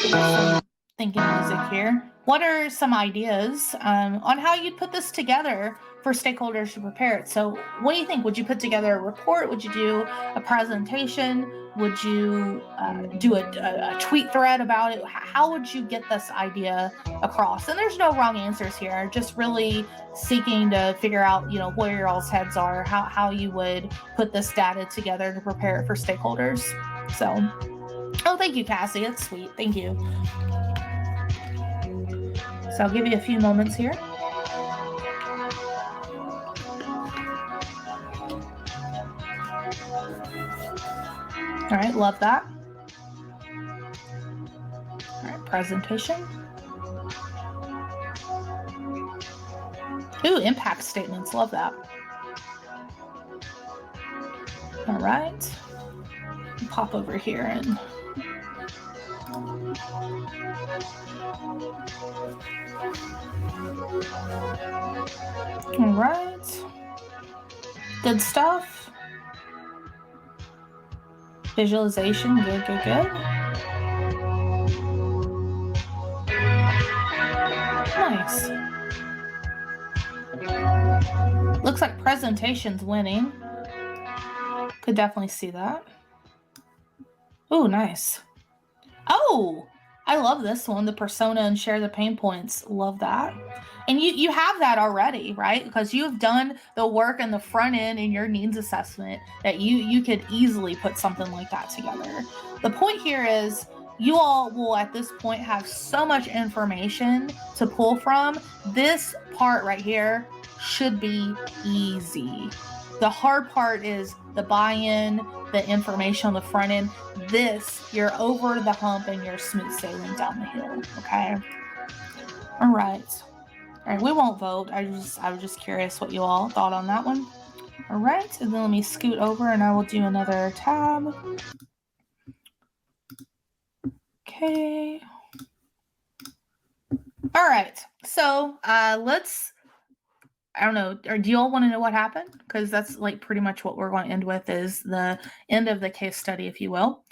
Speaker 1: some thinking music here, what are some ideas on how you'd put this together for stakeholders to prepare it? So what do you think? Would you put together a report? Would you do a presentation? Would you do a tweet thread about it? How would you get this idea across? And there's no wrong answers here, just really seeking to figure out, where your all's heads are, how you would put this data together to prepare it for stakeholders. So, oh, thank you, Cassie. That's sweet. Thank you. So I'll give you a few moments here. All right, love that. All right, presentation. Ooh, impact statements. Love that. All right. Pop over here and all right. Good stuff. Visualization. Good, good, good. Nice. Looks like presentation's winning. Could definitely see that. Oh, nice. Oh, I love this one, the persona and share the pain points. Love that. And you have that already, right? Because you've done the work in the front end in your needs assessment that you could easily put something like that together. The point here is you all will at this point have so much information to pull from. This part right here should be easy. The hard part is the buy-in, the information on the front end. This, you're over the hump and you're smooth sailing down the hill. Okay. All right. All right. We won't vote. I was just curious what you all thought on that one. All right. And then let me scoot over and I will do another tab. Okay. All right. So let's, I don't know, or do you all want to know what happened? Because that's like pretty much what we're going to end with, is the end of the case study, if you will.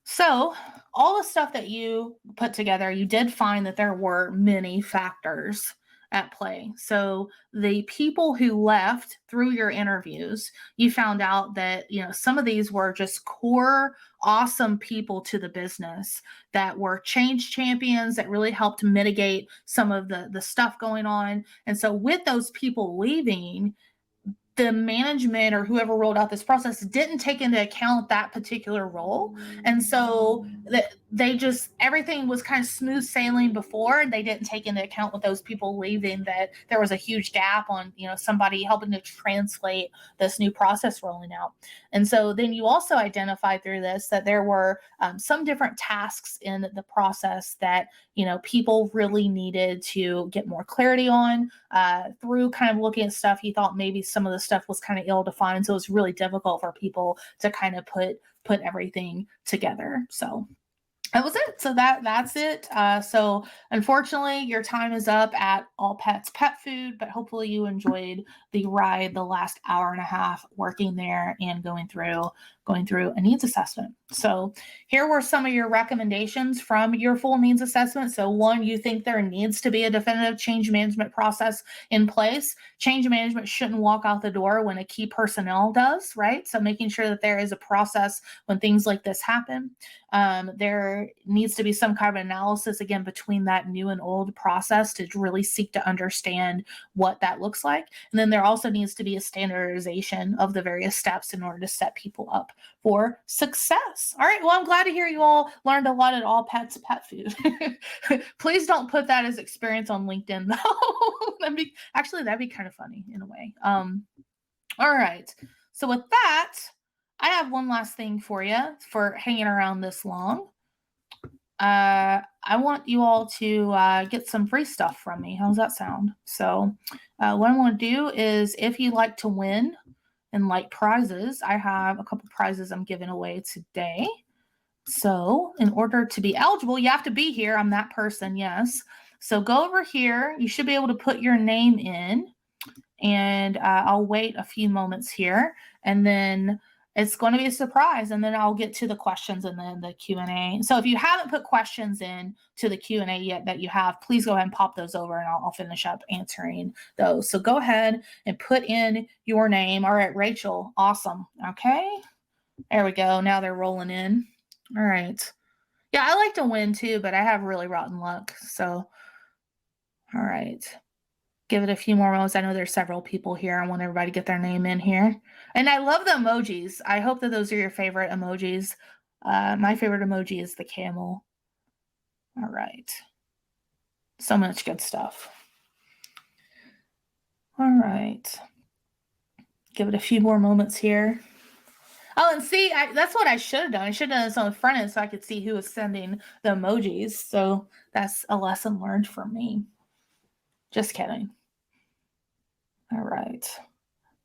Speaker 1: So all the stuff that you put together, you did find that there were many factors at play. So the people who left through your interviews, you found out that, some of these were just core, awesome people to the business that were change champions that really helped mitigate some of the stuff going on. And so with those people leaving, the management or whoever rolled out this process didn't take into account that particular role. And so everything was kind of smooth sailing before, and they didn't take into account with those people leaving that there was a huge gap on, somebody helping to translate this new process rolling out. And so then you also identified through this that there were some different tasks in the process that, people really needed to get more clarity on. Through kind of looking at stuff, you thought maybe some of the stuff was kind of ill defined, so it was really difficult for people to kind of put everything together. So that was it. So that's it. So unfortunately, your time is up at All Pets Pet Food, but hopefully you enjoyed the ride, the last hour and a half working there and going through a needs assessment. So here were some of your recommendations from your full needs assessment. So one, you think there needs to be a definitive change management process in place. Change management shouldn't walk out the door when a key personnel does, right? So making sure that there is a process when things like this happen. There needs to be some kind of analysis, again, between that new and old process to really seek to understand what that looks like. And then there also needs to be a standardization of the various steps in order to set people up for success. All right. Well, I'm glad to hear you all learned a lot at All Pets Pet Food. Please don't put that as experience on LinkedIn, though. that'd be kind of funny in a way. All right. So with that, I have one last thing for you for hanging around this long. I want you all to get some free stuff from me. How's that sound? So what I want to do is, if you'd like to win and like prizes, I have a couple prizes I'm giving away today. So in order to be eligible, you have to be here. I'm that person, yes. So go over here. You should be able to put your name in, and I'll wait a few moments here, and then it's going to be a surprise, and then I'll get to the questions and then the Q&A. So if you haven't put questions in to the Q&A yet that you have, please go ahead and pop those over, and I'll finish up answering those. So go ahead and put in your name. All right, Rachel, awesome. Okay, there we go. Now they're rolling in. All right. Yeah, I like to win too, but I have really rotten luck. So, all right. Give it a few more moments. I know there's several people here. I want everybody to get their name in here. And I love the emojis. I hope that those are your favorite emojis. My favorite emoji is the camel. All right. So much good stuff. All right. Give it a few more moments here. Oh, and see, that's what I should have done. I should have done this on the front end so I could see who was sending the emojis. So that's a lesson learned for me. Just kidding. All right.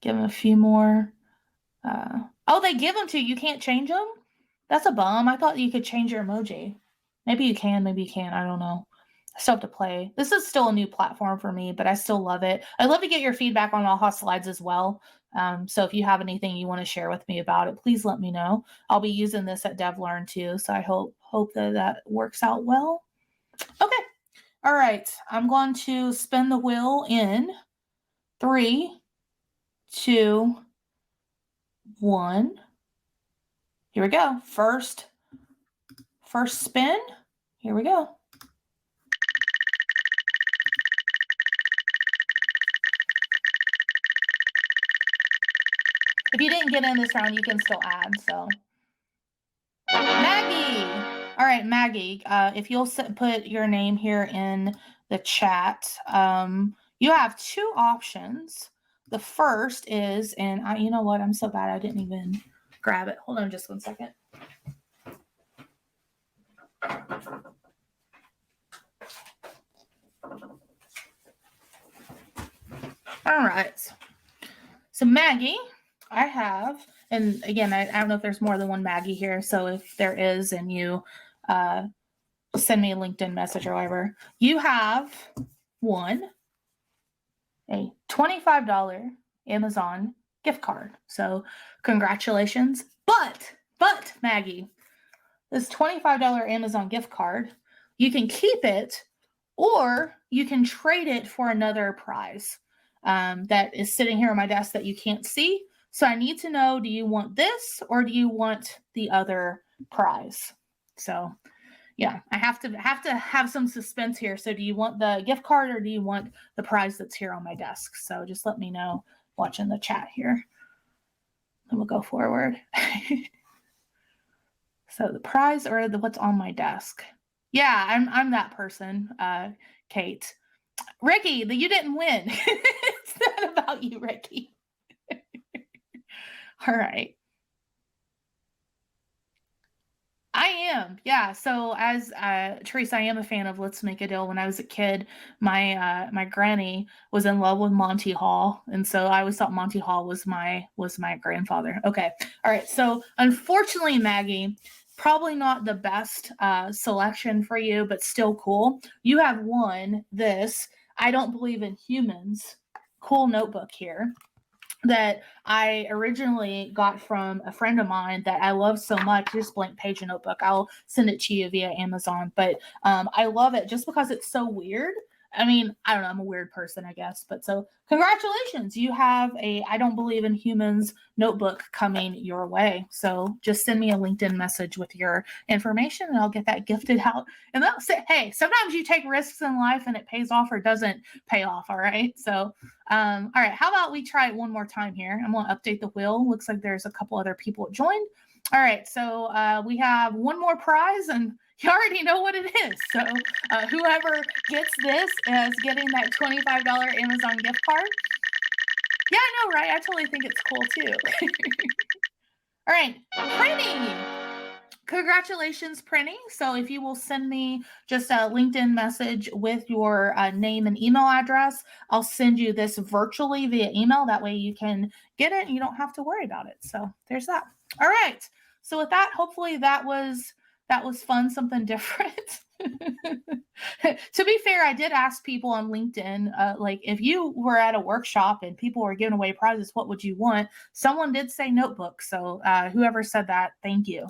Speaker 1: Give them a few more. Oh, they give them to you. You can't change them? That's a bum. I thought you could change your emoji. Maybe you can, maybe you can't. I don't know. I still have to play. This is still a new platform for me, but I still love it. I'd love to get your feedback on AHA Slides as well. So if you have anything you want to share with me about it, please let me know. I'll be using this at DevLearn too, so I hope that works out well. Okay. All right. I'm going to spin the wheel in 3, 2, 1. Here we go. First spin. Here we go. If you didn't get in this round, you can still add. So, Maggie. All right, Maggie. If you'll put your name here in the chat, you have 2 options. The first is, and you know what? I'm so bad I didn't even grab it. Hold on just 1 second. All right. So Maggie, I have, and again, I don't know if there's more than one Maggie here. So if there is, and you send me a LinkedIn message or whatever, you have won a $25 Amazon gift card. So congratulations. But Maggie, this $25 Amazon gift card, you can keep it, or you can trade it for another prize that is sitting here on my desk that you can't see. So I need to know, do you want this or do you want the other prize? So yeah, I have to have some suspense here. So do you want the gift card or do you want the prize that's here on my desk? So just let me know watching the chat here. And we'll go forward. So the prize or the what's on my desk? Yeah, I'm that person, Kate. Ricky, you didn't win. It's not about you, Ricky. All right. I am, yeah. So as Teresa, I am a fan of Let's Make a Deal. When I was a kid, my granny was in love with Monty Hall, and so I always thought Monty Hall was my grandfather. Okay, all right. So unfortunately, Maggie, probably not the best selection for you, but still cool. You have won this. I don't believe in humans. Cool notebook here that I originally got from a friend of mine that I love so much. This blank page notebook. I'll send it to you via Amazon, but I love it just because it's so weird. I mean, I don't know. I'm a weird person, I guess. But so, congratulations. You have a I don't believe in humans notebook coming your way. So, just send me a LinkedIn message with your information and I'll get that gifted out. And they'll say, hey, sometimes you take risks in life and it pays off or doesn't pay off. All right. So, all right, how about we try it one more time here? I'm going to update the wheel. Looks like there's a couple other people joined. All right, so we have one more prize, and you already know what it is. So whoever gets this is getting that $25 Amazon gift card. Yeah, I know, right? I totally think it's cool too. All right, printing. Congratulations, Prinny. So if you will send me just a LinkedIn message with your name and email address, I'll send you this virtually via email. That way you can get it and you don't have to worry about it. So there's that. All right. So with that, hopefully that was fun, something different. To be fair, I did ask people on LinkedIn, like if you were at a workshop and people were giving away prizes, what would you want? Someone did say notebook. So whoever said that, thank you.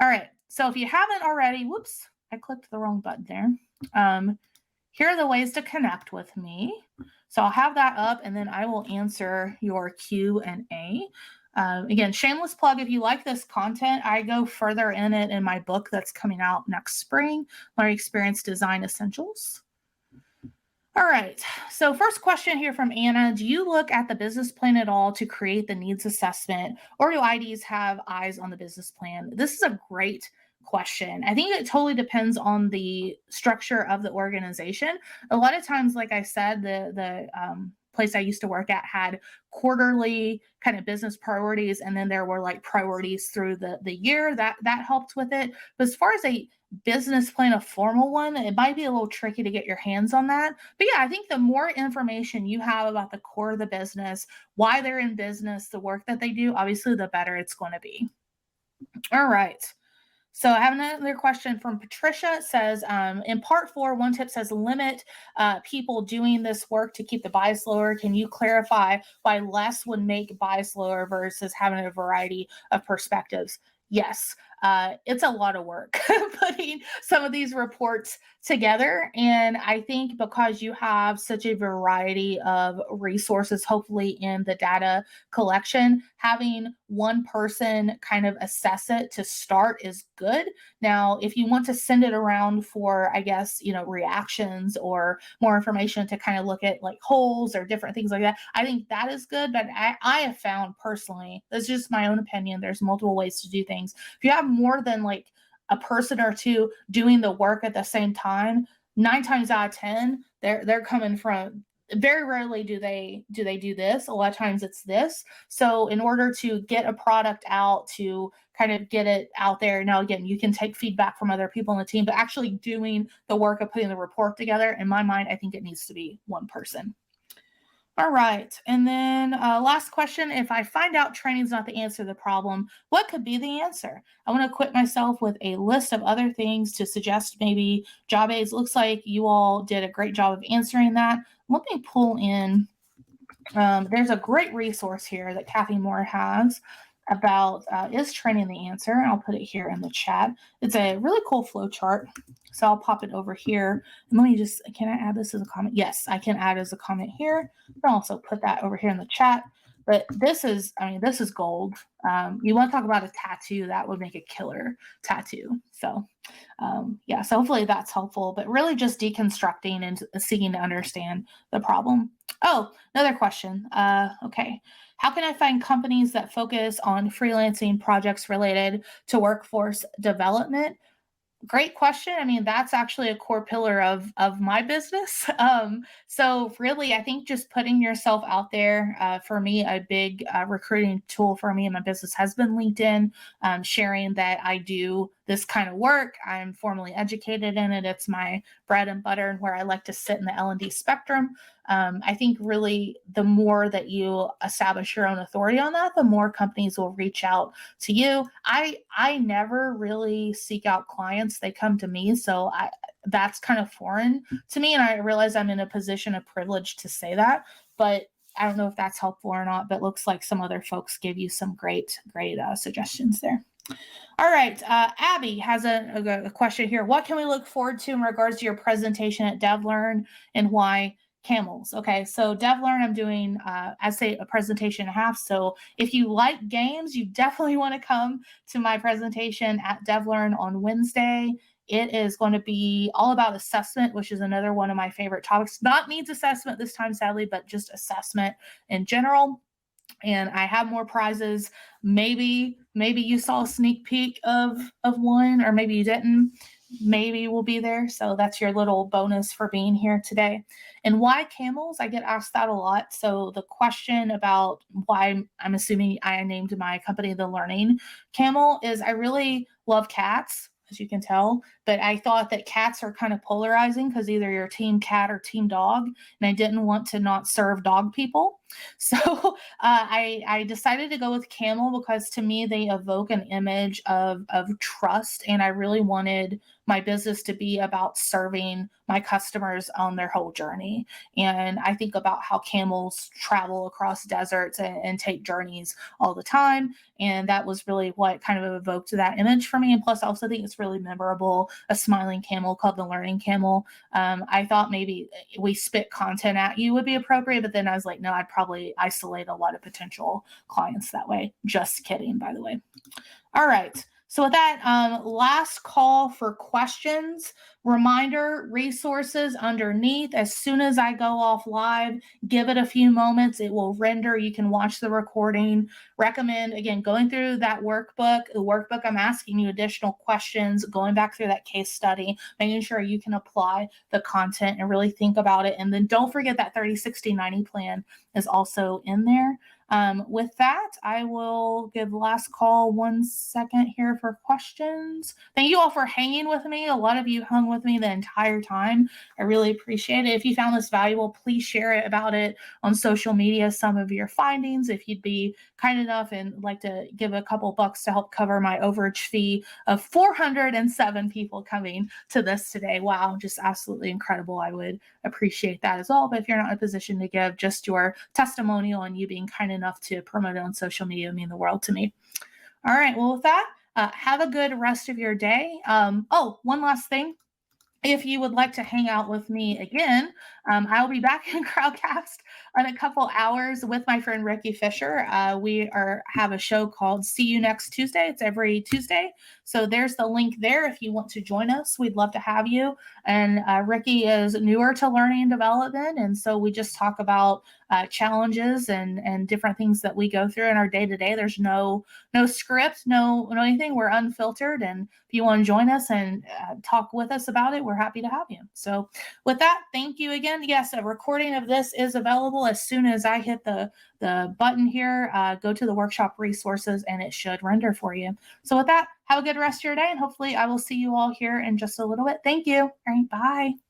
Speaker 1: All right. So if you haven't already, whoops, I clicked the wrong button there. Here are the ways to connect with me. So I'll have that up and then I will answer your Q&A. Again, shameless plug, if you like this content, I go further in it in my book that's coming out next spring, Learning Experience Design Essentials. All right. So first question here from Anna, do you look at the business plan at all to create the needs assessment, or do IDs have eyes on the business plan? This is a great question. I think it totally depends on the structure of the organization. A lot of times, like I said, the place I used to work at had quarterly kind of business priorities, and then there were like priorities through the year that helped with it. But as far as a business plan, a formal one, it might be a little tricky to get your hands on that. But yeah, I think the more information you have about the core of the business, why they're in business, the work that they do, obviously the better it's going to be. All right. So I have another question from Patricia. It says, in part 4, one tip says limit people doing this work to keep the bias lower. Can you clarify why less would make bias lower versus having a variety of perspectives? Yes, it's a lot of work putting some of these reports together. And I think because you have such a variety of resources, hopefully in the data collection, having one person kind of assess it to start is good. Now, if you want to send it around for, I guess, reactions or more information to kind of look at like holes or different things like that, I think that is good. But I have found personally, that's just my own opinion, there's multiple ways to do things. If you have more than like a person or two doing the work at the same time, 9 times out of 10, they're coming from, very rarely do they do this. A lot of times it's this. So in order to get a product out, to kind of get it out there, now again, you can take feedback from other people on the team, but actually doing the work of putting the report together, in my mind, I think it needs to be one person. All right. And then last question, if I find out training is not the answer to the problem, what could be the answer? I want to equip myself with a list of other things to suggest maybe job aids. Looks like you all did a great job of answering that. Let me pull in, there's a great resource here that Kathy Moore has about is training the answer? I'll put it here in the chat. It's a really cool flow chart. So I'll pop it over here. And let me just, can I add this as a comment? Yes, I can add as a comment here. I'll also put that over here in the chat. But this is, this is gold. You want to talk about a tattoo, that would make a killer tattoo. So yeah, so hopefully that's helpful, but really just deconstructing and seeking to understand the problem. Oh, another question. Okay. How can I find companies that focus on freelancing projects related to workforce development? Great question. I mean, that's actually a core pillar of my business. So really, I think just putting yourself out there, for me, a big recruiting tool for me and my business has been LinkedIn. Sharing that I do this kind of work. I'm formally educated in it. It's my bread and butter, and where I like to sit in the L&D spectrum. I think really the more that you establish your own authority on that, the more companies will reach out to you. I never really seek out clients; they come to me. So that's kind of foreign to me, and I realize I'm in a position of privilege to say that. But I don't know if that's helpful or not. But looks like some other folks give you some great suggestions there. All right, Abby has a question here. What can we look forward to in regards to your presentation at DevLearn, and why camels? Okay, so DevLearn, I'm doing, I say a presentation and a half. So if you like games, you definitely want to come to my presentation at DevLearn on Wednesday. It is going to be all about assessment, which is another one of my favorite topics. Not needs assessment this time, sadly, but just assessment in general. And I have more prizes. Maybe you saw a sneak peek of one, or maybe you didn't. Maybe we'll be there. So that's your little bonus for being here today. And why camels? I get asked that a lot. So the question about why, I'm assuming I named my company The Learning Camel, is I really love cats, as you can tell, but I thought that cats are kind of polarizing because either you're team cat or team dog, and I didn't want to not serve dog people. So I decided to go with camel because to me they evoke an image of trust, and I really wanted my business to be about serving my customers on their whole journey. And I think about how camels travel across deserts and take journeys all the time, and that was really what kind of evoked that image for me. And plus, I also think it's really memorable. A smiling camel called the Learning Camel. I thought maybe we spit content at you would be appropriate, but then I was like, no, I'd probably isolate a lot of potential clients that way. Just kidding, by the way. All right. So with that, last call for questions. Reminder, resources underneath. As soon as I go off live, give it a few moments. It will render. You can watch the recording. Recommend, again, going through that workbook. The workbook, I'm asking you additional questions, going back through that case study, making sure you can apply the content and really think about it. And then don't forget that 30, 60, 90 plan is also in there. With that, I will give the last call 1 second here for questions. Thank you all for hanging with me. A lot of you hung with me the entire time. I really appreciate it. If you found this valuable, please share it about it on social media, some of your findings. If you'd be kind enough and like to give a couple bucks to help cover my overage fee of 407 people coming to this today. Wow, just absolutely incredible. I would appreciate that as well. But if you're not in a position to give, just your testimonial and you being kind enough to promote it on social media would mean the world to me. All right. Well, with that, have a good rest of your day. One last thing. If you would like to hang out with me again, I'll be back in Crowdcast in a couple hours with my friend Ricky Fisher. We have a show called See You Next Tuesday. It's every Tuesday. So there's the link there if you want to join us. We'd love to have you. And Ricky is newer to learning and development. And so we just talk about challenges and different things that we go through in our day-to-day. There's no script, no anything. We're unfiltered. And if you want to join us and talk with us about it, we're happy to have you. So with that, thank you again. Yes, a recording of this is available as soon as I hit the button here. Go to the workshop resources and it should render for you. So with that, have a good rest of your day, and hopefully I will see you all here in just a little bit. Thank you. All right, bye.